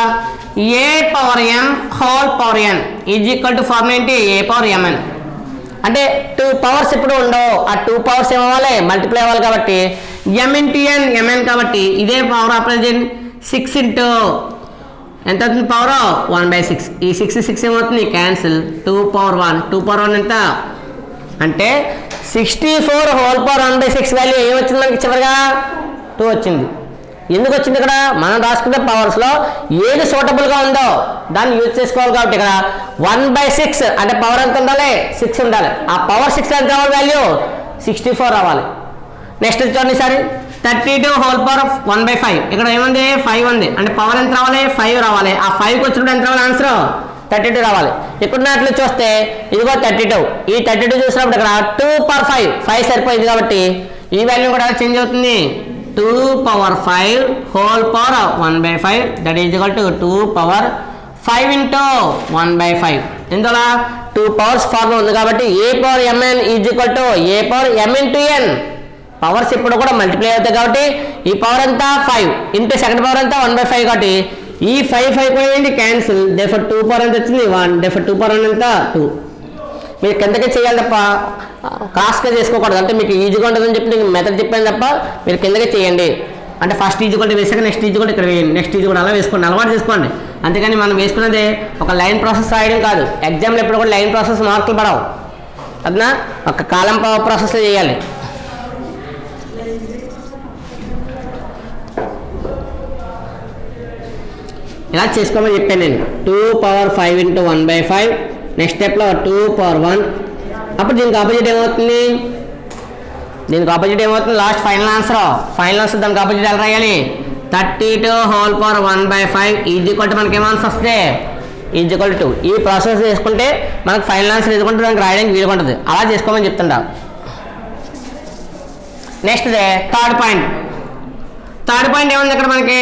A power m whole power n is equal to formula ఏంటి, ఏ పవర్ mn. అంటే 2 పవర్స్ ఇప్పుడు ఉండవు, ఆ 2 పవర్స్ ఏమవ్వాలి మల్టిప్లై అవ్వాలి. కాబట్టి m ఇంటూ n mn, కాబట్టి ఇదే పవర్ అప్లై చేయండి. 6 ఇంటూ ఎంత అవుతుంది పవర్ 1/6. ఈ 6 ఏమవుతుంది క్యాన్సిల్, 2 పవర్ 1 ఎంత అంటే 64 హోల్ పవర్ 1/6 వాల్యూ ఏమొచ్చింది మనకి చివరిగా 2 వచ్చింది. ఎందుకు వచ్చింది, ఇక్కడ మనం రాసుకునే పవర్స్లో ఏది సూటబుల్గా ఉందో దాన్ని యూజ్ చేసుకోవాలి. కాబట్టి ఇక్కడ 1/6 అంటే పవర్ ఎంత ఉండాలి 6 ఉండాలి. ఆ పవర్ 6 ఎంత రావాలి వాల్యూ 64 రావాలి. నెక్స్ట్ చూడండి ఈసారి 32 హోల్ పవర్ 1/5, ఇక్కడ ఏముంది 5 ఉంది, అంటే పవర్ ఎంత రావాలి 5 రావాలి. ఆ 5కి వచ్చినప్పుడు ఎంత రావాలి ఆన్సర్ 32 రావాలి. ఇక్కడ నాట్లు చూస్తే ఇదిగో 32, ఈ 32 చూసినప్పుడు ఇక్కడ 2 పవర్ 5 సరిపోయింది. కాబట్టి ఈ వాల్యూ కూడా చేంజ్ అవుతుంది, 2 power 5 whole power 1/5 that is equal to 2 power 5 into 1/5. ఇందులో 2 పవర్స్ ఫార్ములా ఉంది కాబట్టి a power mn is equal to a power m into n. Powers ఇప్పుడు కూడా మల్టిప్లై అవుతాయి కాబట్టి ఈ పవర్ అంతా 5 ఇంటూ సెకండ్ పవర్ అంతా 1/5 కాబట్టి ఈ 5 కూడా ఏంటి క్యాన్సిల్, దేర్ఫోర్ 2 పవర్ ఎంత వచ్చింది 1, దేర్ఫోర్ 2 పవర్ అంతా 2. మీరు కిందకే చేయాలి తప్ప క్రాస్గా చేసుకోకూడదు. అంటే మీకు ఈజీగా ఉంటుందని చెప్పి నేను మెథడ్ చెప్పాను తప్ప మీరు కిందకే చేయండి. అంటే ఫస్ట్ ఈజీ కూడా వేసాక నెక్స్ట్ ఈజీ కూడా ఇక్కడ వేయండి, నెక్స్ట్ ఈజీ కూడా అలా వేసుకోండి, అలవాటు చేసుకోండి. అంతేకాని మనం వేసుకున్నది ఒక లైన్ ప్రాసెస్ రాయడం కాదు. ఎగ్జామ్లో ఎప్పుడు కూడా లైన్ ప్రాసెస్ మార్కులు పడవు, అదనా ఒక కాలం ప్రాసెస్ చేయాలి. ఇలా చేసుకోమని చెప్పాను నేను. 2 పవర్ 5 ఇంటూ 1/5. నెక్స్ట్ స్టెప్లో 2 పవర్ 1. అప్పుడు దీనికి ఆపోజిట్ ఏమవుతుంది, లాస్ట్ ఫైనల్ ఆన్సర్ దానికి ఆపోజిట్ ఎలా రాయాలి, 32 హోల్ పవర్ 1/5 ఈజ్వల్ టు మనకి ఏం ఆన్సర్ వస్తే ఈజ్వల్ టు. ఈ ప్రాసెస్ చేసుకుంటే మనకు ఫైనల్ ఆన్సర్ ఎదుర్కొంటే దానికి రాయడానికి వీలుగా ఉంటుంది. అలా చేసుకోమని చెప్తుంటా. నెక్స్ట్ థర్డ్ పాయింట్ ఏముంది ఇక్కడ మనకి,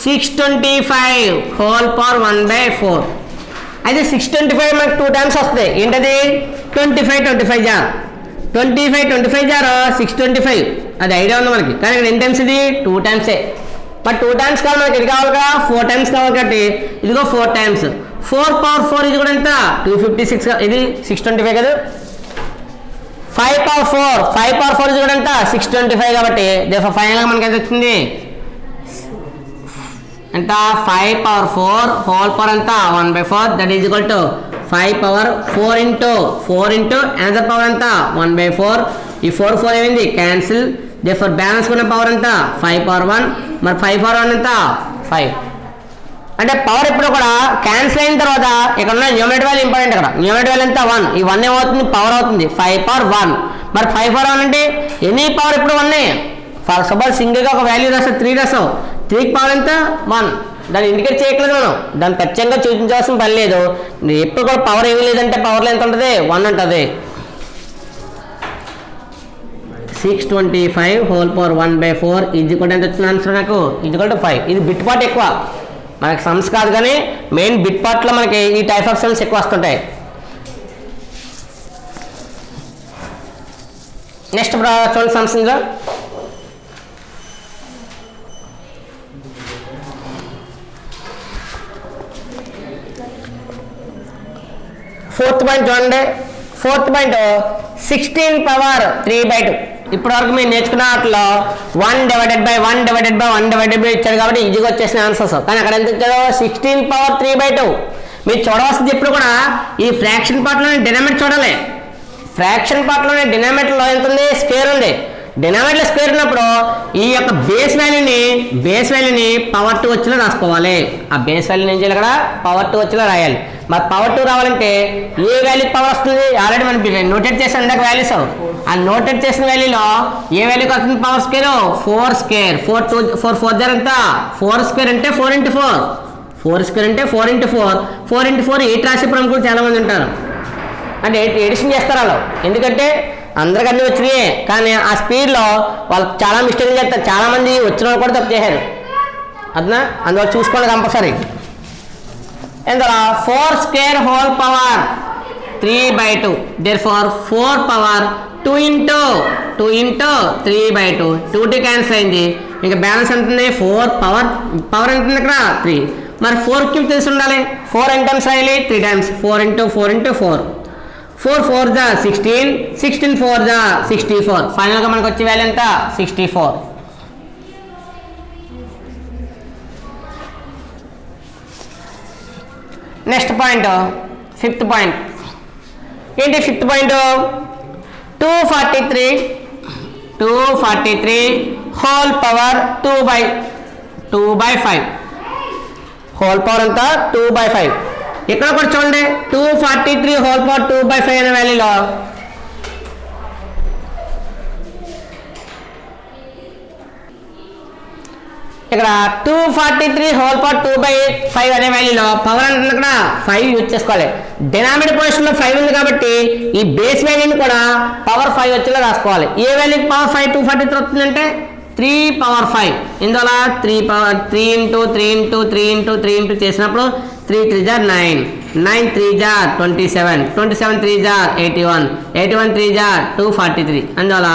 625 హోల్ పవర్ 1/4. అయితే 625 మనకు 2 టైమ్స్ వస్తాయి. ఏంటది 25 జార్ 625. అది ఐడియా ఉంది మనకి. కానీ ఇక్కడ ఎన్ని టైమ్స్ ఇది 2 టైమ్సే. బట్ 2 టైమ్స్ కావాలి మనకి, ఇది కావాలి కదా 4 టైమ్స్ కావాలి కాబట్టి ఇదిగో 4 టైమ్స్. 4 పవర్ 4 ఇది కూడా ఎంత 256. ఇది 625 కదా. 5 పవర్ 4 ఇది కూడా ఎంత 625 కాబట్టి ఫైనల్గా మనకి ఎంత వచ్చింది ఎంత 5 పవర్ 4 హోల్ పవర్ ఎంత 1/4. That is equal to 5 power 4 into another power ఎంత 1/4. ఈ 4 ఏమైంది క్యాన్సిల్. దేర్ఫోర్ బ్యాలెన్స్ ఉన్న పవర్ ఎంత 5 పవర్ 1. మరి 5 పవర్ 1 ఎంత 5. అంటే పవర్ ఎప్పుడు కూడా క్యాన్సిల్ అయిన తర్వాత ఇక్కడ ఉన్న న్యూమరేటర్ వాల్యూ ఇంపార్టెంట్. ఇక్కడ న్యూమరేటర్ వాల్యూ ఎంత 1. ఈ 1 ఏమవుతుంది పవర్ అవుతుంది 5 పవర్ 1. మరి 5 పవర్ 1 అంటే ఎనీ పవర్ ఎప్పుడు 1. ఫర్ సపోజ్ సింగిల్గా ఒక వాల్యూ రాస్తావు 3 రాస్తావు, 3కి పవర్ ఎంత 1. దాన్ని ఇండికేట్ చేయట్లేదు మనం, దాన్ని ఖచ్చితంగా చూపించాల్సిన పని లేదు. ఎప్పుడు కూడా పవర్ ఏమీ లేదంటే పవర్లో ఎంత ఉంటుంది 1 ఉంటుంది. 625 హోల్ పవర్ 1/4 ఇది కూడా ఎంత వచ్చింది ఆన్సర్ నాకు ఈజ్వల్ టు 5. ఇది బిట్ పార్ట్ ఎక్కువ మనకి సమ్స్ కాదు, కానీ మెయిన్ బిట్ పార్ట్లో మనకి ఈ టైప్ ఆఫ్ సమ్స్ ఎక్కువ వస్తుంటాయి. నెక్స్ట్ చూడండి సమ్స్ ఇందులో. ఫోర్త్ పాయింట్ చూడండి. 16 పవర్ 3/2. ఇప్పటివరకు మీరు నేర్చుకున్న వాటిలో 1/1 ఇచ్చాడు కాబట్టి ఈజీగా వచ్చేసిన ఆన్సర్స్. కానీ అక్కడ ఎంత ఇచ్చాడో 16 పవర్ 3/2. మీరు చూడవలసింది ఎప్పుడు కూడా ఈ ఫ్రాక్షన్ పార్ట్లోనే డినామినేట్ చూడాలి. ఫ్రాక్షన్ పార్ట్లోనే డినామినేట్లో ఎంత ఉంది స్క్వేర్ ఉంది. డినామినేట్లో స్క్వేర్ ఉన్నప్పుడు ఈ యొక్క బేస్ వాల్యూని పవర్ 2 వచ్చేలా రాసుకోవాలి. ఆ బేస్ వాల్యూని ఏం చేయాలి, అక్కడ పవర్ 2 వచ్చేలా రాయాలి. మరి పవర్ 2 రావాలంటే ఏ వాల్యూకి పవర్ వస్తుంది ఆల్రెడీ మనం నోటెడ్ చేసిన ఇందాక వాల్యూస్. ఆ నోటెడ్ చేసిన వాల్యూలో ఏ వాల్యూకి వస్తుంది పవర్ స్క్వేర్ 4 స్క్వేర్. 4 4 ఎంత 4 స్క్వేర్ అంటే 4 × 4. 4 స్క్వేర్ అంటే 4 × 4. 4 × 4 8 రాసేప్పుడు అనుకో చాలా మంది ఉంటారు. అంటే ఎడిషన్ చేస్తారు వాళ్ళు, ఎందుకంటే అందరికి అన్నీ వచ్చినాయి. కానీ ఆ స్పీడ్లో వాళ్ళు చాలా మిస్టేక్ చేస్తారు. చాలామంది వచ్చిన వాళ్ళు కూడా తప్పు చేశారు. అదనా అందువల్ల చూసుకోండి కంపల్సరీ. ఎందులో 4 square whole power 3/2. Therefore 4 power 2 into 3/2. 2 cancel అయింది. ఇంకా బ్యాలెన్స్ ఎంత ఉంది 4 పవర్ ఎంత ఉంది ఇక్కడ 3. మరి 4 క్యూబ్ తెలిసి ఉండాలి. 4 ఎన్ని టైమ్స్ రాయాలి 3 టైమ్స్. 4 × 4 × 4. 4 4 జా 16. 16 4 జా 64. ఫైనల్గా మనకు వచ్చే వాల్యూ ఎంత 64. నెక్స్ట్ పాయింట్ 5th పాయింట్ ఏంటి. 5th point 243 whole power 2/5. Whole power అంతా 2/5. ఇక్కడ కూడా చూడండి 243 హోల్ పవర్ 2/5 అనే వాల్యూలో ఇక్కడ 243 హోల్ పవర్ 2/5 అనే వాల్యూలో పవర్ అంటే ఇక్కడ 5 యూజ్ చేసుకోవాలి. డినామినేటర్ పొజిషన్లో 5 ఉంది కాబట్టి ఈ బేస్ వాల్యూని కూడా పవర్ 5 వచ్చేలా రాసుకోవాలి. ఏ వాల్యూకి పవర్ 5 243 వస్తుందంటే 3 పవర్ 5. ఇందువల్ల 3 పవర్ 3 × చేసినప్పుడు 3 3 జా 9. 9 3 జా 27. 27 3 జా 81. 81 3 జా 243. అందువల్ల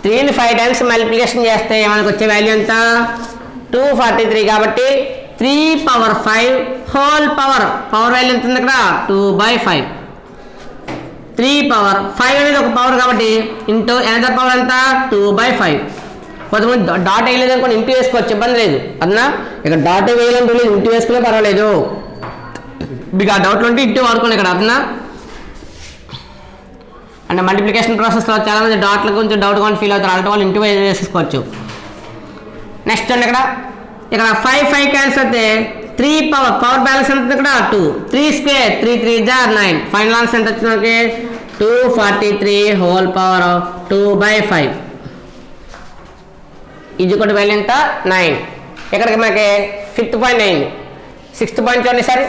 3ని 5 టైమ్స్ మల్టిప్లికేషన్ చేస్తే మనకు వచ్చే వాల్యూ ఎంత 243 కాబట్టి 3^5 హోల్ పవర్ వాల్యూ ఎంత ఉంది ఇక్కడ 2/5 3^5 అనేది ఒక పవర్ కాబట్టి ఇంటూ ఎనదర్ పవర్ ఎంత 2/5 కొంతమంది డాట్ వేయలేదు అనుకోండి ఇంటూ వేసుకోవచ్చు ఇబ్బంది లేదు అదనా ఇక్కడ డాట్ వేయాలంటే లేదు ఇంటూ వేసుకునే పర్వాలేదు మీకు ఆ డౌట్లు ఉంటే ఇంటూ వాడుకోండి ఇక్కడ అదనా అంటే మల్టిప్లికేషన్ ప్రాసెస్లో చాలామంది డాట్లు కొంచెం డౌట్గా ఫీల్ అవుతారు అలాంటి వాళ్ళు ఇంటూ వేసేసుకోవచ్చు నెక్స్ట్ అండి ఇక్కడ 5 క్యాన్సిల్ అయితే 3 పవర్ బ్యాలెన్స్ ఎంత ఇక్కడ 2 3 స్క్వేర్ 3 3 జార్ 9 ఫైనల్ ఆన్సర్ ఎంత వచ్చింది మనకి 243 హోల్ పవర్ 2/5 ఇది కూడా వాల్యూ ఎంత 9 ఇక్కడికి మనకి 5th పాయింట్ అయింది 6th పాయింట్ చూడండి సరే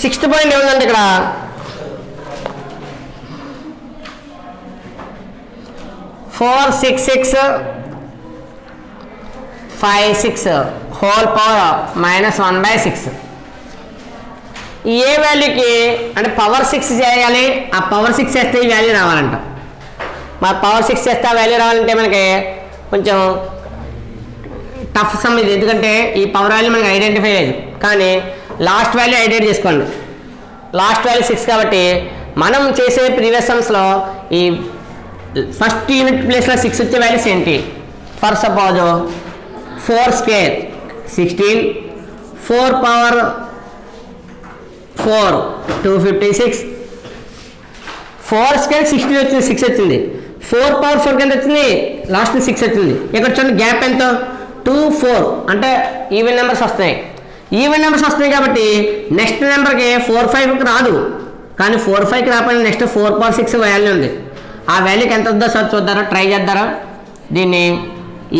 సిక్స్త్ పాయింట్ ఏముందంటే ఇక్కడ 4 6 6 5 6 హోల్ పవర్ -1/6 ఏ వాల్యూకి అంటే పవర్ 6 చేయాలి ఆ పవర్ 6 చేస్తే ఈ వాల్యూ రావాలంట మా పవర్ 6 చేస్తే ఆ వాల్యూ రావాలంటే మనకి కొంచెం టఫ్ సమ్ ఇది ఎందుకంటే ఈ పవర్ వాల్యూ మనకి ఐడెంటిఫై లేదు కానీ లాస్ట్ వాల్యూ ఐడెంటిఫై చేసుకోండి లాస్ట్ వాల్యూ 6 కాబట్టి మనం చేసే ప్రీవియస్ సమ్స్లో ఈ ఫస్ట్ యూనిట్ ప్లేస్లో 6 వచ్చే వాల్యూస్ ఏంటి for suppose 4 square 16 4 power 4 256 4 square 16 వచ్చింది 6 వచ్చింది 4 పవర్ 4 ఎంత వచ్చింది లాస్ట్ 6 వచ్చింది ఇక్కడ చూడండి గ్యాప్ ఎంత 2 4 అంటే ఈవెన్ నెంబర్స్ వస్తున్నాయి ఈవెన్ నెంబర్స్ వస్తున్నాయి కాబట్టి నెక్స్ట్ నెంబర్కి 4 5కి రాదు కానీ 4 5కి రాకపోయినా నెక్స్ట్ 4 పవర్ 6 వాల్యూ ఉంది ఆ వాల్యూకి ఎంత వద్దో సార్ చూద్దారా ట్రై చేద్దారా దీన్ని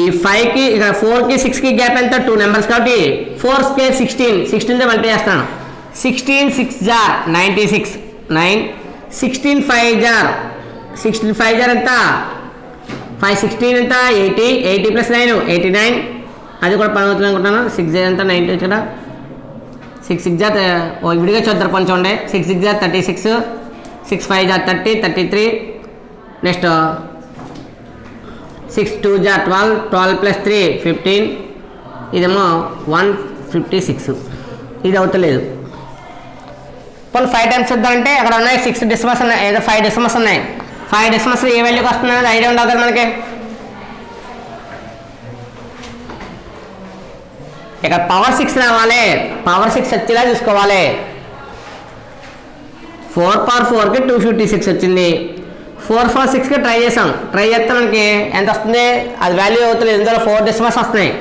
ఈ 5కి ఇక్కడ 4కి 6కి గ్యాప్ ఎంత 2 నెంబర్స్ కాబట్టి 4 స్క్వేర్ 16తో మల్టిప్లై చేస్తాను 16 6 జార్ 96 9 16 5 జార్ 16 5 జార్ ఎంత 5 16 ఎంత 80 80 + 9 89 అది కూడా పని అవుతుంది అనుకుంటున్నాను 6 జార్ ఎంత 90 వచ్చి కదా 6 6 జార్ విడిగా చూద్దారు కొంచెం ఉండే 6 6 జార్ 36 6 5 జార్ 30 33 నెక్స్ట్ 6 2 జార్ 12 12 + 3 15 ఇదేమో 156 ఇది అవుతలేదు కొన్ని 5 టైమ్స్ చూద్దామంటే అక్కడ ఉన్నాయి 6 డెసిమల్స్ ఉన్నాయి ఏదో 5 డెసిమల్స్ ఉన్నాయి 5 డెసిమల్స్ ఏ వాల్యూకి వస్తుంది అనేది ఐడియా ఉండదు కదా మనకి ఇక్కడ పవర్ 6 రావాలి పవర్ 6 వచ్చేలా చూసుకోవాలి 4 పవర్ 4కి 256 వచ్చింది 4 4 6కి ట్రై చేసాం ట్రై చేస్తే మనకి ఎంత వస్తుంది అది వాల్యూ అవుతుంది ఇందులో 4 డెసిమల్స్ వస్తున్నాయి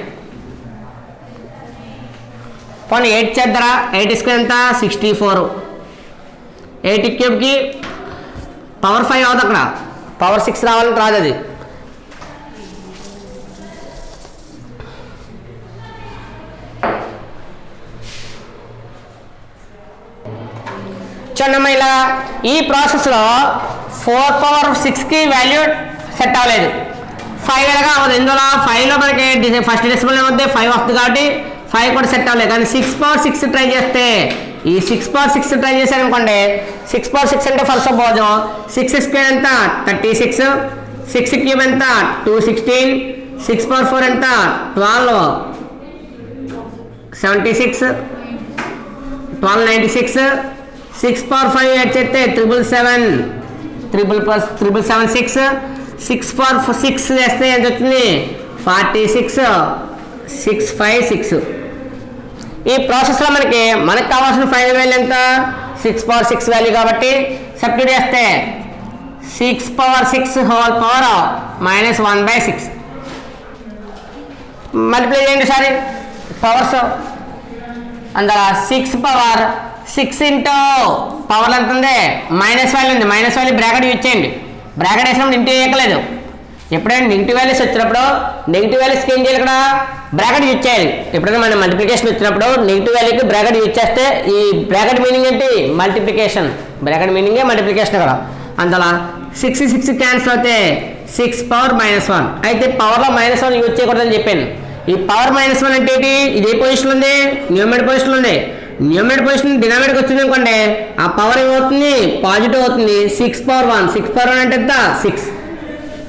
పోనీ 8 చేద్దారా 8 స్క్వేర్ ఎంత 64 8 క్యూబ్కి పవర్ 5 అవుతుంది అక్కడ పవర్ 6 రావాలని రాదు అది చూడమ్మా ఇలా ఈ ప్రాసెస్లో 4 పవర్ 6కి వాల్యూ సెట్ అవ్వలేదు 5 ఎలాగా అవ్వదు ఇందులో 5లో మనకి ఫస్ట్ డెసిమల్ ఏమవుతుంది 5 వస్తుంది కాబట్టి 5 కూడా సెట్ అవ్వలేదు కానీ 6 పవర్ 6 ట్రై చేస్తే ఈ 6 పవర్ 6 ట్రై చేశారనుకోండి 6 పవర్ 6 అంటే ఫస్ట్ సపోజ్ 6 స్క్వేర్ ఎంత 36 6 క్యూబ్ ఎంత 216 6 పవర్ 4 ఎంత 12 76 1296 6 పవర్ 5 యాడ్ చేస్తే 777 6 పవర్ 6 వేస్తే ఎంత వచ్చింది 46 656 ఈ ప్రాసెస్లో మనకు కావాల్సిన ఫైనల్ వాల్యూ ఎంత 6 పవర్ 6 వాల్యూ కాబట్టి సబ్స్టిట్యూట్ చేస్తే 6 పవర్ 6 హోల్ పవర్ -1/6 మల్టిప్లై చేయండి సారీ పవర్స్ అందులో 6 పవర్ 6 ఇంటూ పవర్ ఎంత ఉంది మైనస్ వాల్యూ ఉంది మైనస్ వాల్యూ బ్రాకెట్ యూజ్ చేయండి బ్రాకెట్ వేసినప్పుడు ఇంటూ వేయకలేదు ఎప్పుడైనా నెగిటివ్ వాల్యూస్ వచ్చినప్పుడు నెగిటివ్ వాల్యూస్కి ఏం చేయాలి ఇక్కడ బ్రాకెట్ యూజ్ చేయాలి ఎప్పుడైనా మన మల్టిప్లికేషన్ వచ్చినప్పుడు నెగిటివ్ వాల్యూకి బ్రాకెట్ యూజ్ చేస్తే ఈ బ్రాకెట్ మీనింగ్ ఏంటి మల్టిప్లికేషన్ బ్రాకెట్ మీనింగే మల్టిప్లికేషన్ ఇక్కడ అందులో 6 6 క్యాన్సిల్ అవుతే 6 పవర్ -1 అయితే పవర్లో -1 యూజ్ చేయకూడదని చెప్పాను ఈ పవర్ -1 అంటే ఏంటి ఇది ఏ పొజిషన్ ఉంది న్యూమరేటర్ పొజిషన్ ఉంది న్యూమరేటర్ పొజిషన్ డినామినేటర్కి వచ్చింది అనుకోండి ఆ పవర్ ఏమవుతుంది పాజిటివ్ అవుతుంది 6 పవర్ 1 6 పవర్ 1 అంటే ఎంత 6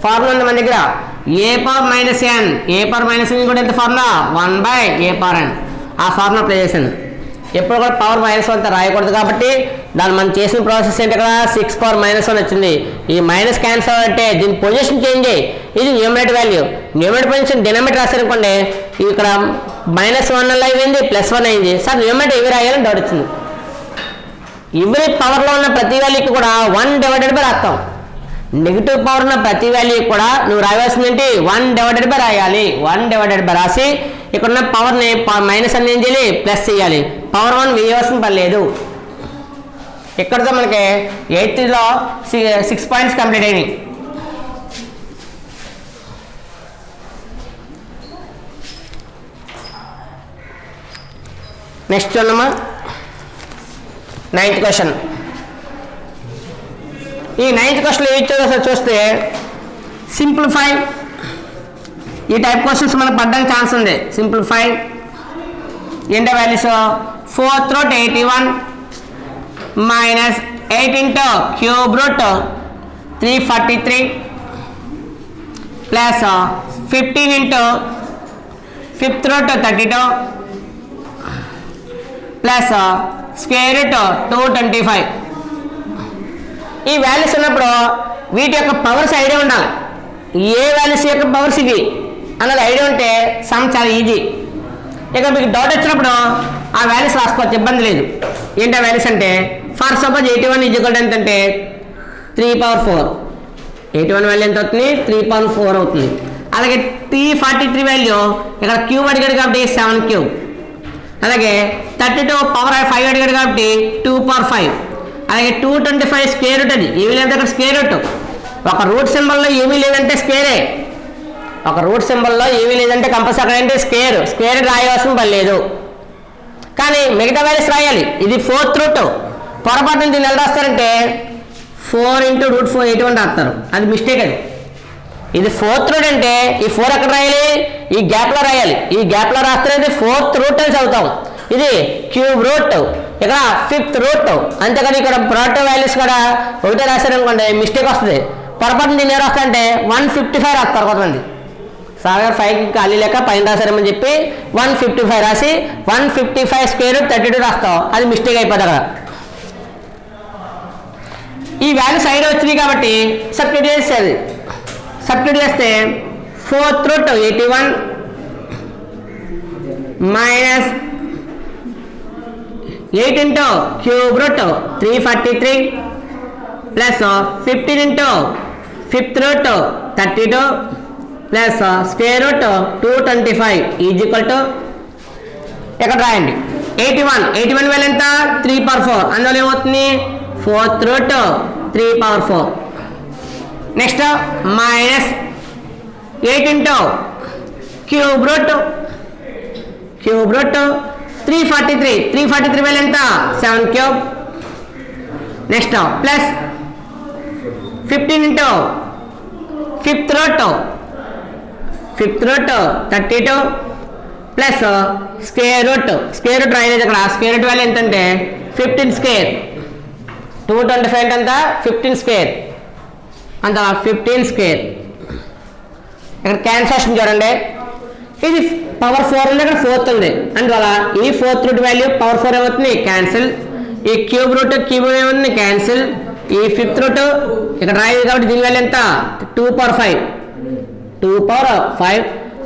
ఫార్ములా ఉంది మన దగ్గర ఏ పవర్ మైనస్ ఎన్ ఏ పవర్ మైనస్ ఎన్ కూడా ఎంత ఫార్ములా 1/a పవర్ n ఆ ఫార్ములా ప్లే చేశాను ఎప్పుడు కూడా పవర్ మైనస్ 1 రాయకూడదు కాబట్టి దాన్ని మనం చేసిన ప్రాసెస్ ఏంటి ఇక్కడ 6 పవర్ మైనస్ 1 వచ్చింది ఈ మైనస్ క్యాన్సల్ అంటే దీని పొజిషన్ చేంజ్ అయ్యి ఇది numerator value numerator position denominator రాశారనుకోండి ఇక్కడ -1 అలా అయింది +1 అయింది సార్ న్యూమరేటర్ ఇవి రాయాలని డౌట్ వచ్చింది ఇవి పవర్లో ఉన్న ప్రతి వాల్యూకి కూడా 1/, రాస్తాం నెగిటివ్ పవర్ ఉన్న ప్రతి వాల్యూ కూడా నువ్వు రాయాల్సింది ఏంటి 1/, రాయాలి 1/, రాసి ఇక్కడ ఉన్న పవర్ని మైనస్ అని ఏం చేయాలి ప్లస్ చేయాలి పవర్ 1 వేయవలసిన పని లేదు ఇక్కడతో మనకి 8th లో 6 పాయింట్స్ కంప్లీట్ అయినాయి నెక్స్ట్ చూడమ్మా 9th క్వశ్చన్ ఈ 9th క్వశ్చన్లో ఏమి ఇచ్చారో ఒకసారి చూస్తే సింప్లిఫై ఈ టైప్ క్వశ్చన్స్ మనకు పడ్డానికి ఛాన్స్ ఉంది సింప్లిఫై ఏంటో values 4th root 81 minus 8 into cube root 343 plus 15 into 5th root 32 plus square root 225 ఈ వాల్యూస్ ఉన్నప్పుడు వీటి యొక్క పవర్స్ ఐడియా ఉండాలి ఏ వాల్యూస్ యొక్క పవర్స్ ఇవి అన్నది ఐడియా ఉంటే సమ్ చాలా ఈజీ ఇక మీకు డౌట్ వచ్చినప్పుడు ఆ వాల్యూస్ రాసుకోవచ్చు ఇబ్బంది లేదు ఏంటి ఆ వాల్యూస్ అంటే ఫర్ సపోజ్ 81 ఈజ్వల్ ఎంతంటే 3/4 81 వాల్యూ ఎంత అవుతుంది 3/4 అవుతుంది అలాగే 343 వాల్యూ ఇక్కడ క్యూబ్ అడిగాడు కాబట్టి 7 క్యూబ్ అలాగే 32 పవర్ 5 అడిగాడు కాబట్టి 2/5 అలాగే 225 స్క్వేర్ రూట్ అది ఏమీ లేదు అక్కడ స్క్వేర్ రూట్ ఒక రూట్ సింబల్లో ఏమీ లేదంటే స్క్వేరే ఒక రూట్ సింబల్లో ఏమీ లేదంటే కంపల్సరీ అక్కడ ఏంటి స్క్వేర్ రాయవలసిన పని లేదు కానీ మిగతా వాల్యూస్ రాయాలి ఇది 4th రూట్ పొరపాటున దీన్ని ఎలా రాస్తారంటే 4 × √481 రాస్తారు అది మిస్టేక్ అది ఇది 4th రూట్ అంటే ఈ 4 ఎక్కడ రాయాలి ఈ గ్యాప్లో రాయాలి ఈ గ్యాప్లో రాస్తే 4th రూట్ అని చదువుతాం ఇది క్యూబ్ రూట్ ఇక్కడ 5th రూట్ అంతేకాని ఇక్కడ ప్రోడక్ట్ వాల్యూస్ కూడా ఒకటే రాశారనుకోండి మిస్టేక్ వస్తుంది పొరపాటున దీన్ని ఏం రాస్తారంటే 155 రాస్తారు కొంతమంది సాగర్ 5కి ఖాళీ లేక పైన రాశారని చెప్పి 155 రాసి 155 స్క్వేర్ 32 రాస్తావు అది మిస్టేక్ అయిపోతుంది అక్కడ ఈ వాల్యూ సైడ్ వచ్చింది కాబట్టి సబ్స్టిట్యూట్ చేసేది సబ్స్టిట్యూట్ చేస్తే 4th root 81 minus 8 into cube root 343 plus 15 into 5th root 32 plus square root 225 is equal to ఇక్కడ రాయండి 81 వాల్యూ ఎంత 3/4 అందువల్ల ఏమవుతుంది 4th root 3/4 next minus 8 into cube root 343 value ఎంత 7 cube next plus 15 into 5th root 32 plus square root రాయలేదు అక్కడ square root value ఎంతంటే 15 square 225 ఎంత 15 స్క్వేర్ అంత 15 స్క్వేర్ ఇక్కడ క్యాన్సలేషన్ చూడండి ఇది పవర్ 4 ఉంది ఇక్కడ 4th ఉంది అందువల్ల ఈ 4th రూట్ వాల్యూ పవర్ 4 ఏమవుతుంది క్యాన్సిల్ ఈ క్యూబ్ రూట్ ఏమవుతుంది క్యాన్సిల్ ఈ 5th రూట్ ఇక్కడ రాయదు కాబట్టి దీని వాల్యూ ఎంత 2/5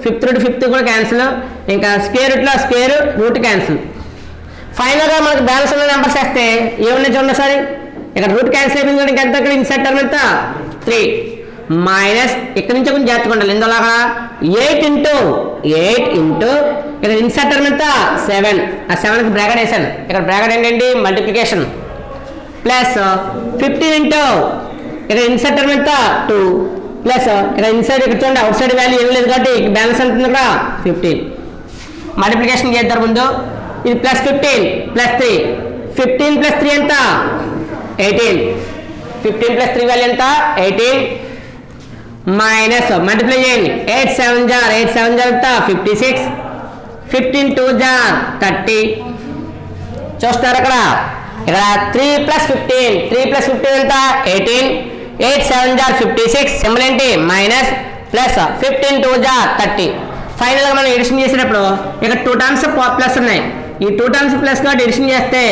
5th రూట్ 5th కూడా క్యాన్సిల్ ఇంకా స్క్వేర్ రూట్లో స్క్వేర్ రూట్ క్యాన్సిల్ ఫైనల్గా మనకు బ్యాలెన్స్ ఉన్న నెంబర్స్ వేస్తే ఏమున్నాయి చూడండి సార్ ఇక్కడ రూట్ క్యాన్సిల్ అయిపోయింది ఇంకా ఎంత ఇక్కడ ఇన్సైడ్ టర్మ్ ఎంత 3 మైనస్ ఇక్కడ నుంచి కొంచెం జాగ్రత్తగా ఉండాలి ఎందువల్ల అక్కడ 8 into ఇక్కడ ఇన్సైడ్ టర్మ్ ఎంత 7 ఆ 7కి బ్రాకెట్ వేసాను ఇక్కడ బ్రాకెట్ ఏంటండి మల్టిప్లికేషన్ ప్లస్ 15 into ఇక్కడ ఇన్సైడ్ టర్మ్ ఎంత 2 ప్లస్ ఇక్కడ ఇన్సైడ్ ఇక్కడ చూడండి అవుట్ సైడ్ వాల్యూ ఏం లేదు కాబట్టి బ్యాలెన్స్ ఎంత ఇక్కడ 15 మల్టిప్లికేషన్ చేద్దాం ముందు ఇది ప్లస్ 15 ప్లస్ 3 15 ప్లస్ 3 ఎంత 18 15 ప్లస్ 3 వాల్యూ ఎంత 18 మైనస్ మల్టిప్లై చేయండి 8 7 జార్ ఎంత 56 15 2 జార్ 30 చూస్తున్నారు ఇక్కడ 3 + 15 3 + 15 ఎంత 18 8 7 * 56 సింబల్ ఏంటి మైనస్ ప్లస్ 15 2 * 30 ఫైనల్గా మనం ఎడిషన్ చేసేటప్పుడు ఇక్కడ 2 టర్మ్స్ ప్లస్ ఉన్నాయి ఈ 2 టర్మ్స్ ప్లస్ కాబట్టి ఎడిషన్ చేస్తే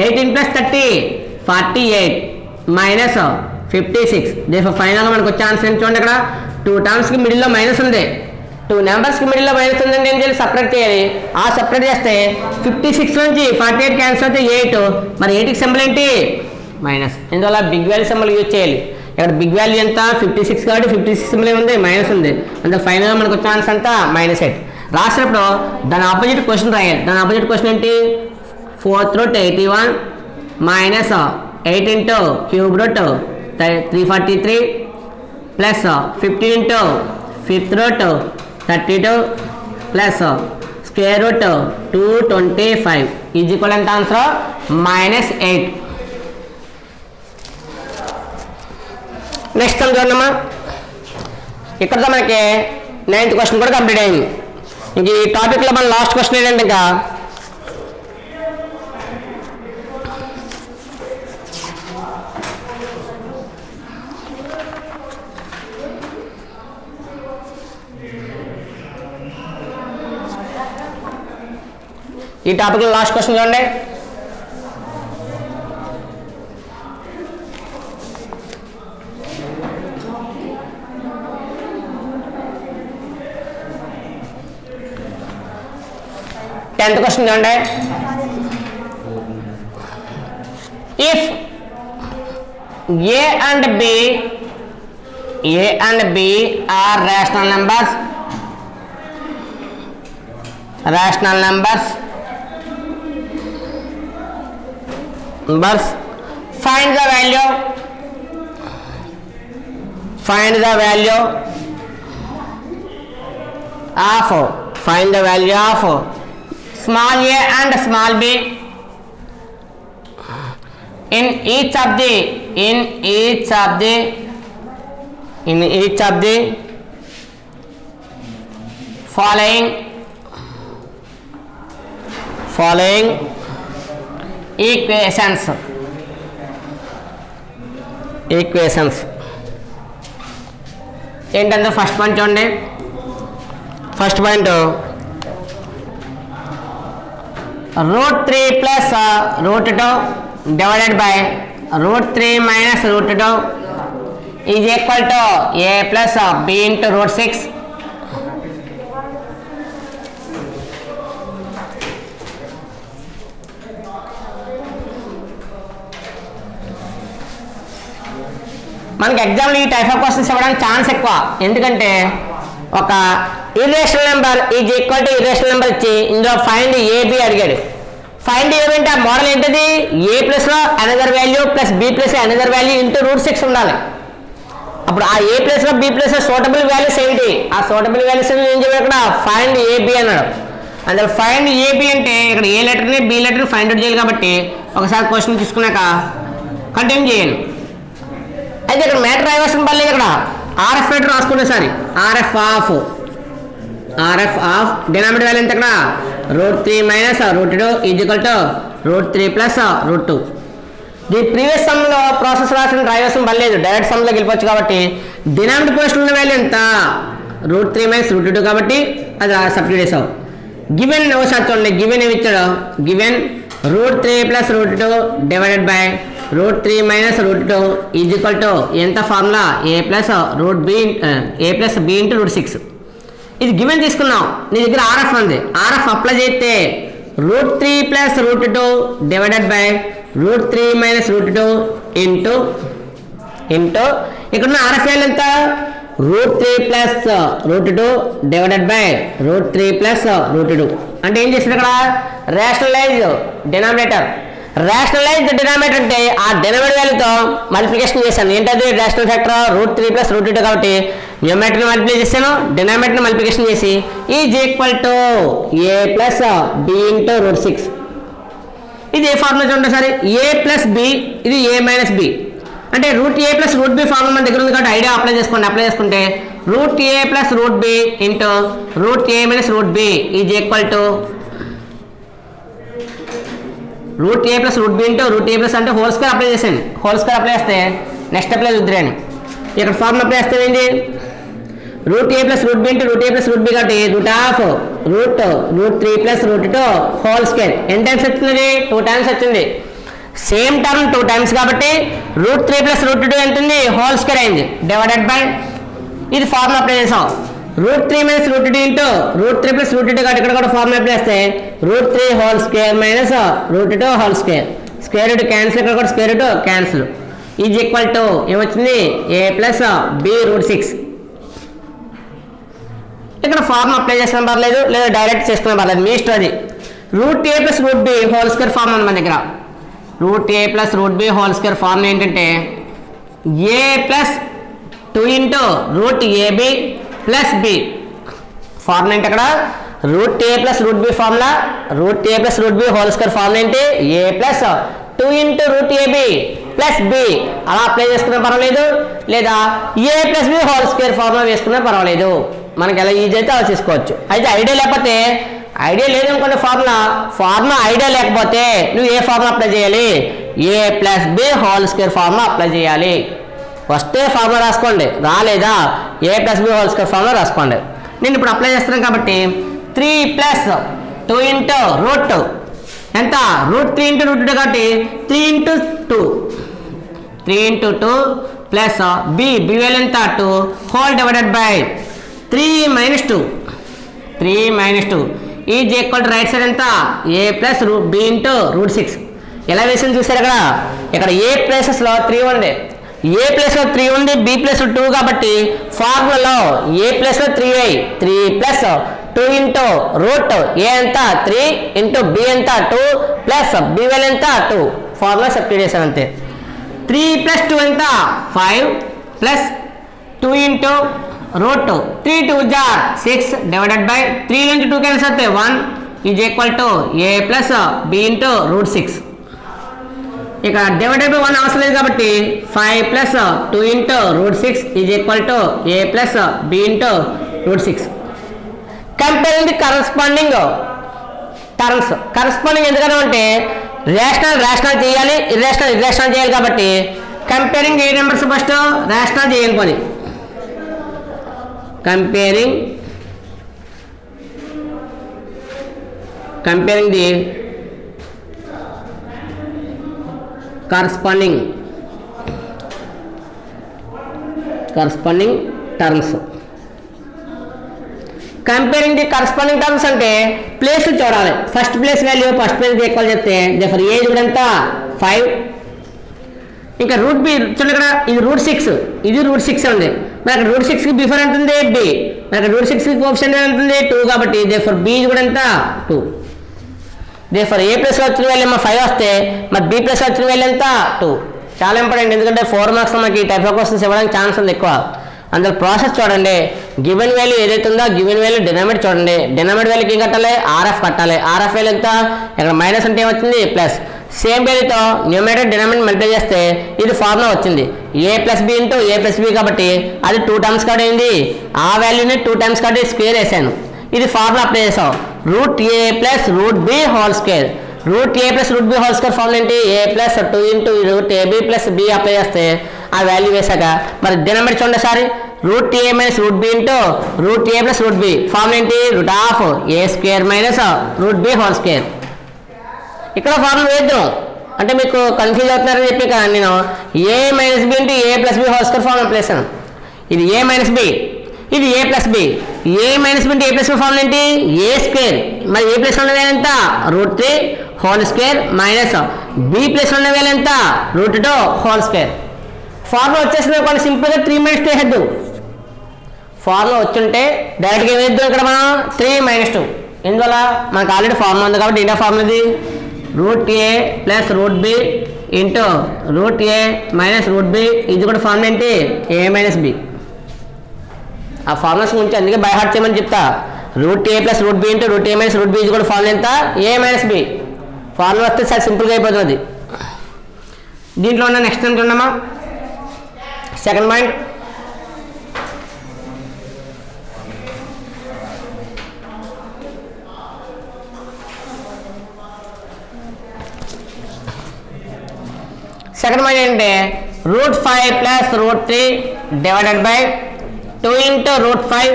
18 + 30 48 మైనస్ 56 దీని ఫైనల్గా మనకు వచ్చే ఆన్సర్ ఏంటి చూడండి ఇక్కడ 2 టర్మ్స్కి మిడిల్లో మైనస్ ఉంది 2 నెంబర్స్కి మిడిల్లో మైనస్ ఉందంటే ఏం చేయాలి సపరేట్ చేయాలి ఆ సపరేట్ చేస్తే 56 నుంచి 48 క్యాన్సిల్ అయితే 8 మరి 8కి సింబల్ ఏంటి మైనస్ ఇందువల్ల బిగ్ వాల్యూ సింబల్ యూజ్ చేయాలి ఇక్కడ బిగ్ వాల్యూ ఎంత 56 కాబట్టి 56 సింబల్ ఉంది మైనస్ ఉంది అందులో ఫైనల్గా మనకు వచ్చే ఆన్సర్ అంతా -8 రాసినప్పుడు దాని ఆపోజిట్ క్వశ్చన్ రాయాలి దాని ఆపోజిట్ క్వశ్చన్ ఏంటి 4th root 81 minus 8 into cube root 343 plus 15 into 5th root 32 plus square root 225 is equal ఎంత ఆన్సర్ -8 నెక్స్ట్ చూడమ్మా ఇక్కడతో మనకి 9th క్వశ్చన్ కూడా కంప్లీట్ అయింది ఇంక ఈ టాపిక్లో మన లాస్ట్ క్వశ్చన్ ఏంటంటే ఇంకా ఈ టాపిక్లో లాస్ట్ క్వశ్చన్ చూడండి టెన్త్ క్వశ్చన్ చూడండి if A and B are rational numbers find the value of small a and small b in each of the following equations ఏంటంటే ఫస్ట్ పాయింట్ చూడండి first point √3 + √2 divided by √3 - √2 is equal to a + b * √6 మనకి ఎగ్జామ్లో ఈ type of questions ఇవ్వడానికి chance ఎక్కువ ఎందుకంటే ఒక irrational number is equal to irrational number ఇచ్చి ఇందులో ఫైండ్ ఏబి అడిగాడు ఫైండ్ ఏబి అంటే ఆ మోడల్ ఏంటిది a ప్లస్లో another value plus b plus another value into √6 ఉండాలి అప్పుడు ఆ a ప్లస్లో b ప్లస్లో సూటబుల్ వాల్యూస్ ఏమిటి ఆ సూటబుల్ వాల్యూస్ ఏం చెప్పారు ఇక్కడ ఫైండ్ ఏబి అన్నాడు అందులో ఫైండ్ ఏబి అంటే ఇక్కడ ఏ లెటర్ని బి లెటర్ని ఫైండ్ అవుట్ చేయాలి కాబట్టి ఒకసారి క్వశ్చన్ తీసుకున్నాక కంటిన్యూ చేయాలి అయితే ఇక్కడ మ్యాటర్ రాయవలసిన పర్లేదు ఇక్కడ ఆర్ఎఫ్ మ్యాటర్ రాసుకునే సారి ఆర్ఎఫ్ ఆఫ్ డినామినేటర్ వాల్యూ ఎంత ఇక్కడ √3 - √2 is equal to √3 + √2 the previous సమ్లో ప్రాసెస్ రాసిన రాయవలసిన పర్లేదు డైరెక్ట్ సమ్లోకి వెళ్ళిపోవచ్చు కాబట్టి డినామినేటర్ పోస్ట్ ఉన్న వాల్యూ ఎంత √3 - √2 కాబట్టి అది సబ్స్టిట్యూట్ చేసావు గివెన్ ఒకసారి చూడండి గివెన్ ఏమి ఇచ్చాడు given √3 + √2 divided by √3 - √2 is equal to ఎంత ఫార్ములా a + √b * √6 ఇది గివెన్ తీసుకున్నాం నీ దగ్గర ఆర్ఎఫ్ ఉంది ఆర్ఎఫ్ అప్లై చేస్తే √3 + √2 డివైడెడ్ బై √3 - √2 ఇంటూ ఇక్కడ ఉన్న ఆర్ఎఫ్ వాల్యూ ఎంత √3 + √2 డివైడెడ్ బై √3 + √2 అంటే ఏం చేసింది ఇక్కడ రేషనలైజ్ డినామినేటర్ అంటే ఆ డినామినేటర్ వాల్యూతో మల్టిప్లికేషన్ చేశాను ఏంటది రేషనల్ ఫ్యాక్టర్ √3 + √2 కాబట్టి న్యూమరేటర్ని మల్టిప్లై చేశాను డినామినేటర్ని మల్టిప్లికేషన్ చేసి is equal to a + b * √6 ఇది ఏ ఫార్ములా చూడండి సరే a + b ఇది a - b అంటే √a + √b ఫార్ములా మన దగ్గర ఉంది కాబట్టి ఐడియా అప్లై చేసుకుంటే √a + √b into √a - √b is equal to root a plus root b into root a plus అంటే హోల్ స్క్వేర్ అప్లై చేసాను. హోల్ స్క్వేర్ అప్లై చేస్తే నెక్స్ట్ అప్లై చూద్దరాని ఇక్కడ ఫార్ములా అప్లై చేస్తే ఏంటి root a plus root b into root a plus root b కాబట్టి root root 3 plus root 2 whole square ఎన్ని times వచ్చింది 2 టైమ్స్ వచ్చింది. సేమ్ టర్మ్ 2 టైమ్స్ కాబట్టి రూట్ 3 ప్లస్ రూట్ 2 ఎంత ఉంది హోల్ స్క్వేర్ అయింది డివైడెడ్ బై ఇది ఫార్ములా అప్లై చేసాం root 3 minus root 2 into root 3 plus root 2 కాబట్టి ఇక్కడ కూడా ఫార్ములా అప్లై చేస్తే root 3 whole square minus root 2 whole square square root cancel ఇక్కడ కూడా square root cancel is equal to ఏమొచ్చింది ఏ ప్లస్ బి రూట్ 6. ఇక్కడ formula apply చేసిన పర్లేదు లేదా డైరెక్ట్ చేసుకున్న పర్లేదు మీ ఇష్టం అది. Root a plus root b whole square form ఉంది మన దగ్గర. Root a plus root b whole square form ఏంటంటే a plus 2 into root a b plus b formula ఏంటి అక్కడ root a plus root b formula root a plus root b whole square formula ఏంటి a plus 2 into root a b plus b అలా apply చేసుకున్నా పర్వాలేదు లేదా a plus b whole square formula వేసుకున్నా పర్వాలేదు. మనకి ఎలా ఈజీ అయితే అలా చేసుకోవచ్చు. అయితే ఐడియా లేకపోతే ఐడియా లేదనుకోండి ఫార్ములా ఐడియా లేకపోతే నువ్వు ఏ ఫార్ములా అప్లై చేయాలి a plus b whole square formula apply చేయాలి. వస్తే ఫార్ములా రాసుకోండి రాలేదా a plus b whole square formula రాసుకోండి. నేను ఇప్పుడు అప్లై చేస్తున్నాను కాబట్టి 3 ప్లస్ 2 ఇంటూ రూట్ ఎంత రూట్ 3 ఇంటూ రూట్ 2 కాబట్టి 3 ఇంటూ 2 ప్లస్ బి వాల్యూ ఎంత 2 whole divided by 3 minus 2 is equal to right side ఎంత ఏ ప్లస్ బి ఇంటూ రూట్ 6. ఎలా వేసింది చూసారు ఇక్కడ ఏ ప్లేసెస్లో 3 ఉంది ఏ ప్లేస్లో 3 ఉంది బి ప్లేస్లో 2 కాబట్టి ఫార్ములాలో ఏ ప్లేస్లో 3 ప్లస్ 2 ఇంటూ రూట్ ఏ ఎంత 3 ఇంటూ బి ఎంత 2 ప్లస్ బి వాల్యూ ఎంత 2 ఫార్ములా సబ్స్టిట్యూట్ చేశాను అంతే. 3 ప్లస్ 2 ఎంత 5 ప్లస్ 2 ఇంటూ రూట్ 3 2 జార్ 6 డివైడెడ్ బై 3 ఇంటూ 2 క్యాన్సిల్ అయితే 1 is equal to a plus b into root 6. ఇక డివైడెడ్ బై 1 అవసరం లేదు కాబట్టి 5 plus 2 into root 6 is equal to a plus b into root 6. Comparing the corresponding terms corresponding ఎందుకని అంటే rational చేయాలి irrational చేయాలి కాబట్టి కంపేరింగ్ ఏ నెంబర్స్ ఫస్ట్ రేషనల్ చేయాలి కొని comparing the corresponding terms. Comparing the corresponding terms అంటే ప్లేస్ చూడాలి. First place value first place equal చెప్తే దేఫర్ ఏజ్ కూడా ఎంత 5. ఇంకా రూట్ బి చూడండి ఇక్కడ ఇది రూట్ 6 ఇది రూట్ 6 ఉంది. మరి అక్కడ రూట్ 6కి బిఫోర్ ఎంత ఉంది బి మరి అక్కడ రూట్ 6కి కోఎఫిషియంట్ ఎంత ఉంది 2 కాబట్టి దేఫర్ బి కూడా ఎంత 2. దేఫర్ ఏ ప్లస్ వచ్చిన వాల్యూ 5 వస్తే మరి బి ప్లస్ వచ్చిన వాల్యూ ఎంత 2. చాలా ఇంపార్టెంట్ ఎందుకంటే 4 మార్క్స్ మనకి ఈ టైప్ ఆఫ్ క్వశ్చన్స్ ఇవ్వడానికి ఛాన్స్ ఉంది ఎక్కువ. అందులో ప్రాసెస్ చూడండి గివెన్ వాల్యూ ఏదైతే ఉందో గివెన్ వాల్యూ డినామినేట్ చూడండి డినామినేట్ వాల్యూకి ఏం కట్టాలి ఆర్ఎఫ్ కట్టాలి. ఆర్ఎఫ్ వాల్యూ ఎంత ఇక్కడ మైనస్ అంటే ఏమొచ్చింది ప్లస్ సేమ్ వాల్యూతో న్యూమరేటర్ డినామినేట్ మల్టిప్లై చేస్తే ఇది ఫార్ములా వచ్చింది a plus b into a plus b కాబట్టి అది 2 టైమ్స్ కాబట్టి అయింది ఆ వాల్యూని 2 టైమ్స్ కాబట్టి స్క్వేర్ వేసాను. ఇది ఫార్ములా అప్లై చేసాం root a plus root b whole square root a plus root b whole square formula ఏంటి a plus 2 into root a b plus b apply చేస్తే ఆ వాల్యూ వేసాక మరి డినామినేట్ చూడండి సారి root a minus root b into root a plus root b formula ఏంటి root of a square minus root b whole square. ఇక్కడ formula వేద్దాం అంటే మీకు కన్ఫ్యూజ్ అవుతున్నారని చెప్పి నేను a minus b into a plus b whole square formula apply చేశాను. ఇది ఏ మైనస్ బి ఇది a plus b a minus b into a plus b formula ఏంటి ఏ స్క్వేర్ మరి ఏ ప్లస్ ఉన్న వేలు ఎంత root 3 whole square minus b plus ఉన్న value ఎంత route 2 whole square. Formula వచ్చేసిన కొన్ని సింపుల్గా 3 మైనస్ 2 వేద్దాం. ఫార్ములా వచ్చుంటే డైరెక్ట్గా ఏం వేద్దాం ఇక్కడ మనం 3 మైనస్ 2 ఇందువల్ల మనకు ఆల్రెడీ ఫార్ములా ఉంది కాబట్టి ఏంటో ఫార్ములా ఇది root a plus root b into root a minus root b ఇది కూడా ఫార్ములా ఏంటి ఏ మైనస్ బి. ఆ ఫార్ములాస్ గురించి అందుకే బై హార్ట్ చేయమని చెప్తా root a plus root b into root a minus root b ఇది కూడా ఫార్ములా ఎంత ఏ మైనస్ బి. ఫార్ములా వస్తే చాలా సింపుల్గా అయిపోతుంది. దీంట్లో ఉన్న నెక్స్ట్ ఎంత ఉన్నామా సెకండ్ పాయింట్ సెకండ్ వన్ ఏంటంటే √5 plus √3 divided by 2 into √5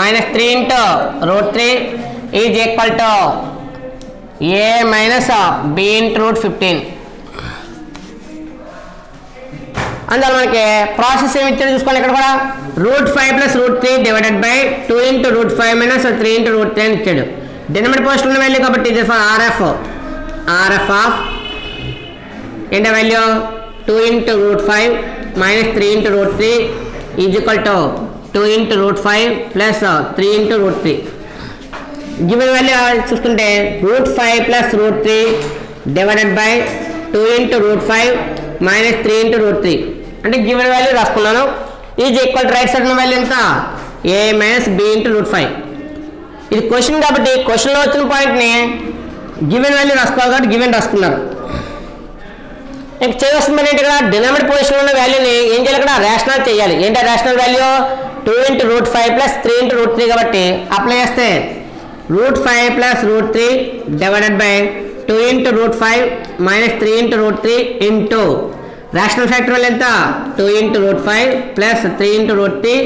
minus 3 into √3 is equal to a minus b into √15. అందువల్ల మనకి ప్రాసెస్ ఏమి ఇచ్చాడు చూసుకోండి. ఇక్కడ కూడా √5 plus √3 divided by 2 into √5 minus 3 into √3 అని ఇచ్చాడు. డినామినేటర్ పోస్టులో ఉన్న వాల్యూ కాబట్టి ఇది RF ఆఫ్ ఏంటి value 2 into √5 minus 3 into √3 is equal to 2 into √5 plus 3 into √3. Given value చూసుకుంటే √5 plus √3 divided by 2 into √5 minus 3 into √3 అంటే గివెన్ వాల్యూ రాసుకున్నాను. Is equal to right side ఉన్న వాల్యూ ఎంత a మైనస్ b ఇంటూ √5. ఇది question కాబట్టి క్వశ్చన్లో వచ్చిన పాయింట్ని గివెన్ వాల్యూ రాసుకోవాలి కాబట్టి గివెన్ రాసుకున్నారు. ఇంక చేయవలసిన ఏంటి ఇక్కడ డినామినేటర్ పొజిషన్లో ఉన్న వాల్యూని ఏం చేయాలి ఇక్కడ రేషనల్ చేయాలి. ఏంటి rational value 2 into √5 plus 3 into √3 కాబట్టి అప్లై చేస్తే √5 plus √3 divided by 2 into √5 minus 3 into √3 into rational factorial ఎంత 2 into √5 plus 3 into √3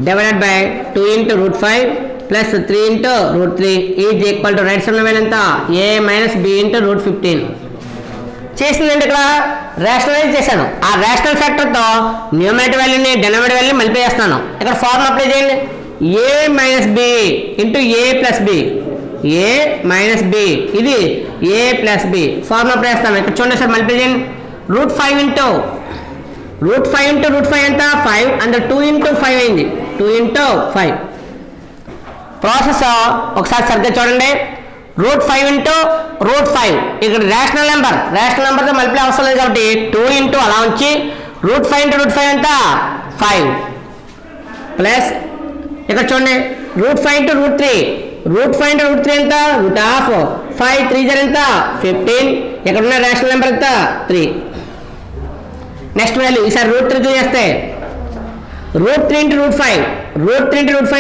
divided by 2 into √5 plus 3 into √3 is equal to right side ఉన్న వాల్యూ ఎంత a మైనస్ b ఇంటూ √15. చేసిందంటే ఇక్కడ rationalize చేశాను. ఆ rational ఫ్యాక్టర్తో న్యూమరేటర్ వాల్యూని డినామినేటర్ వాల్యూని మల్టిప్లై చేస్తాను. ఇక్కడ ఫార్ములా అప్లై చేయండి. a minus b into a plus b a minus b ఇది a plus b formula apply చేస్తాను. ఇక్కడ చూడండి సార్ మల్టిప్లై చేయండి. √5 ఇంటూ √5 ఎంత 5 అందులో 2 ఇంటూ 5 అయింది 2 ఇంటూ 5. ప్రాసెస్ ఒకసారి సరిగ్గా చూడండి. √5 ఇంటూ √5 ఇక్కడ రేషనల్ నెంబర్తో మల్టిప్లై అవసరం లేదు కాబట్టి 2 ఇంటూ అలా ఉంచి √5 ఇంటూ √5 ఎంత 5 ప్లస్ ఇక్కడ చూడండి √5 ఇంటూ √3 ఎంత √5 5 3 జర్ ఎంత 15 ఇక్కడ ఉన్న రేషనల్ నెంబర్ ఎంత 3. నెక్స్ట్ వాల్యూ ఈసారి √3 చేస్తే √3 ఇంటూ √5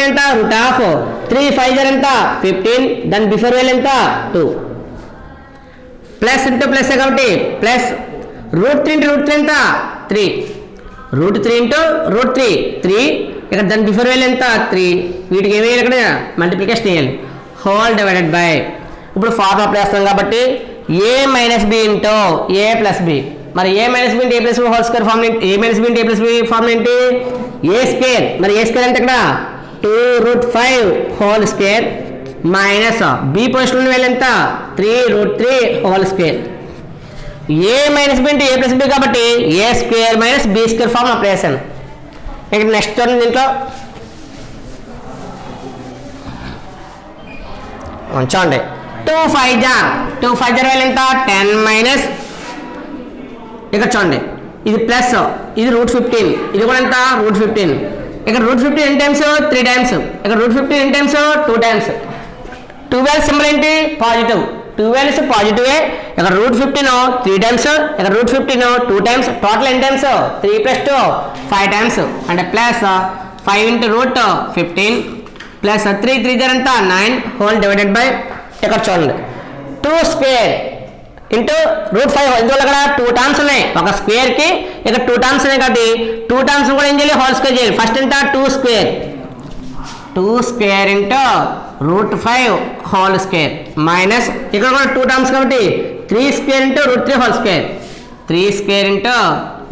ఎంత √5 3 5 జర్ ఎంత 15 దాని బిఫోర్ వాల్యూ ఎంత 2 ప్లస్ ఇంటూ ప్లస్ కాబట్టి ప్లస్ √3 ఇంటూ √3 ఎంత 3 √3 ఇంటూ √3 3 ఇక్కడ దాని బిఫోర్ వాల్యూ ఎంత 3 వీటికి ఏమి వేయాలి ఇక్కడ మల్టిప్లికేషన్ వేయాలి హోల్ డివైడెడ్ బై ఇప్పుడు ఫార్ములా అప్లై చేస్తాం కాబట్టి a minus b into a plus b మరి a minus b into a plus b whole square formula a minus b into a plus b formula ఏంటి a square మరి a square అంటే ఇక్కడ 2√5 whole square minus b position value ఎంత 3√3 whole square a minus b into a plus b కాబట్టి a square minus b square formula apply చేశాను. ఇక్కడ next చూడండి దీంట్లో చూడండి 2 5 జర్ వాల్యూ ఎంత 10 మైనస్ ఇక్కడ చూడండి ఇది ప్లస్ ఇది √15 ఇది కూడా ఎంత √15 ఇక్కడ √15 ఎన్ని టైమ్స్ 3 టైమ్స్ ఇక్కడ √15 ఎన్ని టైమ్స్ 2 టైమ్స్ 2 వాల్యూస్ సింబల్ ఏంటి పాజిటివ్ 2 వాల్యూస్ పాజిటివే ఇక్కడ √15 3 టైమ్స్ ఇక్కడ √15 2 టైమ్స్ టోటల్ ఎన్ని టైమ్స్ 3 ప్లస్ 2 5 టైమ్స్ అంటే ప్లస్ 5 ఇంటూ √15 ప్లస్ 3 3 జర్ ఎంత 9 హోల్ డివైడెడ్ బై ఇక్కడ చూడండి 2 స్క్వేర్ ఇంటూ √5 ఇందువల్ల ఇక్కడ 2 టర్మ్స్ ఉన్నాయి ఒక స్క్వేర్కి ఇక్కడ 2 టర్మ్స్ ఉన్నాయి కాబట్టి 2 టర్మ్స్ కూడా ఏం చేయాలి హోల్ స్క్వేర్ చేయాలి. ఫస్ట్ ఎంత 2 square into √5 whole square minus ఇక్కడ కూడా 2 టర్మ్స్ కాబట్టి 3 square into √3 whole square 3 square into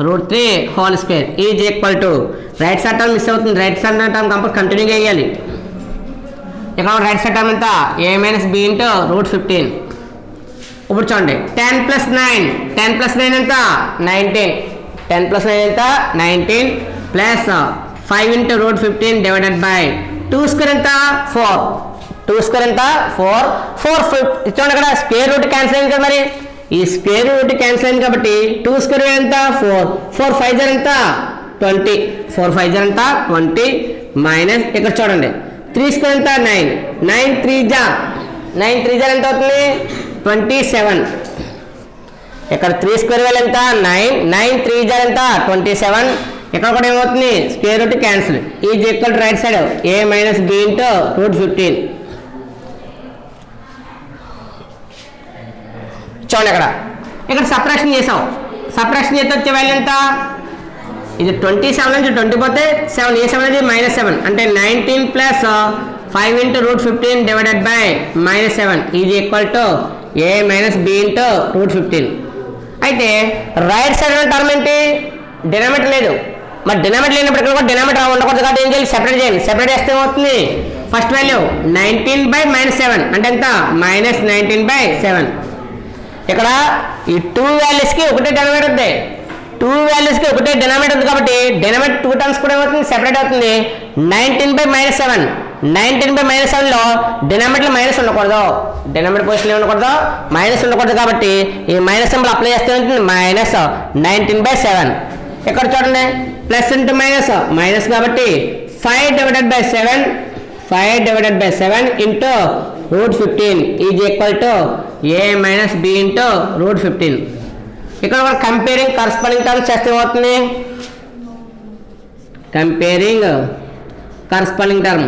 √3 whole square is equal to right side term miss అవుతుంది. Right side term compulsory continue చేయాలి. ఇక్కడ రైట్ సైడ్ టర్మ్ ఎంత a minus b into √15. ఇప్పుడు చూడండి 10 plus 9 ఎంత 19 10 ప్లస్ 9 ఎంత 19 plus 5 into √15 divided by 2 square ఎంత 4 చూడండి ఇక్కడ స్క్వేర్ రూట్ క్యాన్సిల్ అయింది కదా మరి ఈ స్క్వేర్ రూట్ క్యాన్సిల్ అయింది కాబట్టి 2 స్క్వేర్ ఎంత 4 5 జర్ ఎంత 20 4 5 జర్ ఎంత 20 మైనస్ ఇక్కడ చూడండి 3 స్క్వేర్ ఎంత 9 3 జర్ ఎంత అవుతుంది 27 ఇక్కడ 3 స్క్వేర్ వాల్యూ ఎంత 9 3 జర్ ఎంత 27 ఇక్కడ కూడా ఏమవుతుంది square root cancel is equal to right side a minus b into √15. చూడండి ఇక్కడ సపరేషన్ చేసాం సబ్ట్రాక్షన్ చేస్తే వచ్చే వాల్యూ ఎంత ఇది 27 నుంచి 20 పోతే 7 ఏ 7 అనేది -7 అంటే 19 plus 5 into √15 divided by -7 is equal to a minus b into √15 అయితే రైట్ సైడ్ ఉన్న టర్మ్ ఏంటి డినామినేటర్ లేదు మరి డినామినేటర్ లేనప్పుడు ఇక్కడ కూడా డినామినేటర్ ఉండకూడదు కాబట్టి ఏం చేయాలి సెపరేట్ చేయాలి సెపరేట్ చేస్తే ఏమవుతుంది ఫస్ట్ వాల్యూ 19 బై -7 అంటే ఎంత -19/7 ఇక్కడ ఈ 2 వాల్యూస్కి ఒకటే డినామినేటర్ ఉంది 2 వాల్యూస్కి ఒకటే డినామినేటర్ ఉంది కాబట్టి డినామినేటర్ 2 టర్మ్స్ కూడా ఏమవుతుంది సెపరేట్ అవుతుంది 19/-7 19/-7లో డినామినేటర్ మైనస్ ఉండకూడదు డినామినేటర్ పొజిషన్ ఉండకూడదు మైనస్ ఉండకూడదు కాబట్టి ఈ మైనస్ సింబల్ అప్లై చేస్తే -19/7 ఇక్కడ చూడండి ప్లస్ ఇంటూ మైనస్ కాబట్టి 5/7 into √15 is equal to a minus b into √15 ఇక్కడ మనం కంపేరింగ్ కరస్పాండింగ్ టర్మ్స్ చేస్తే ఏమవుతుంది కంపేరింగ్ కరస్పాండింగ్ టర్మ్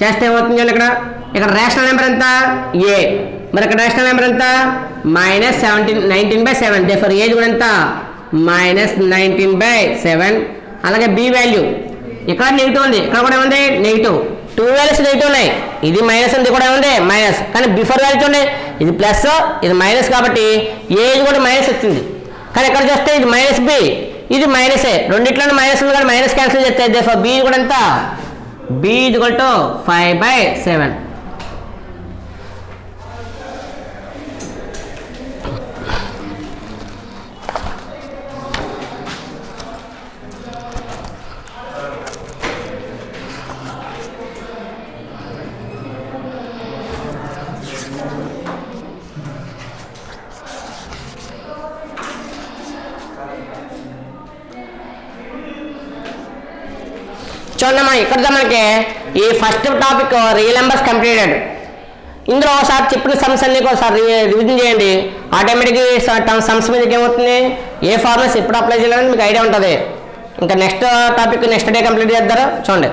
చేస్తే ఏమవుతుంది ఇక్కడ రేషనల్ నెంబర్ ఎంత a మరి ఇక్కడ రేషనల్ నెంబర్ ఎంత -19/7 దేర్ఫోర్ ఏజ్ కూడా ఎంత -19/7 అలాగే b వాల్యూ ఇక్కడ నెగిటివ్ ఉంది ఇక్కడ కూడా ఉంది నెగిటివ్ 2 వాల్యూస్ నెగిటివ్ ఉన్నాయి ఇది మైనస్ ఉంది కూడా ఉంది మైనస్ కానీ బిఫోర్ వాల్యూ చూడండి ఇది ప్లస్ ఇది మైనస్ కాబట్టి ఏజ్ కూడా మైనస్ వచ్చింది కానీ ఇక్కడ చూస్తే ఇది -b ఇది మైనసే రెండిట్లోనే మైనస్ ఉంది కానీ మైనస్ క్యాన్సిల్ చేస్తే దేర్ఫోర్ b కూడా ఎంత b = 5/7 చూడమ్మా ఇక్కడ మనకి ఈ first topic real numbers completed ఇందులో ఒకసారి చెప్పిన సమ్స్ అన్ని ఒకసారి రివిజన్ చేయండి ఆటోమేటిక్గా సమ్స్ మీదకి ఏమవుతుంది ఏ ఫార్ములాస్ ఎప్పుడు అప్లై చేయాలని మీకు ఐడియా ఉంటుంది ఇంకా next topic next day complete చేద్దారా చూడండి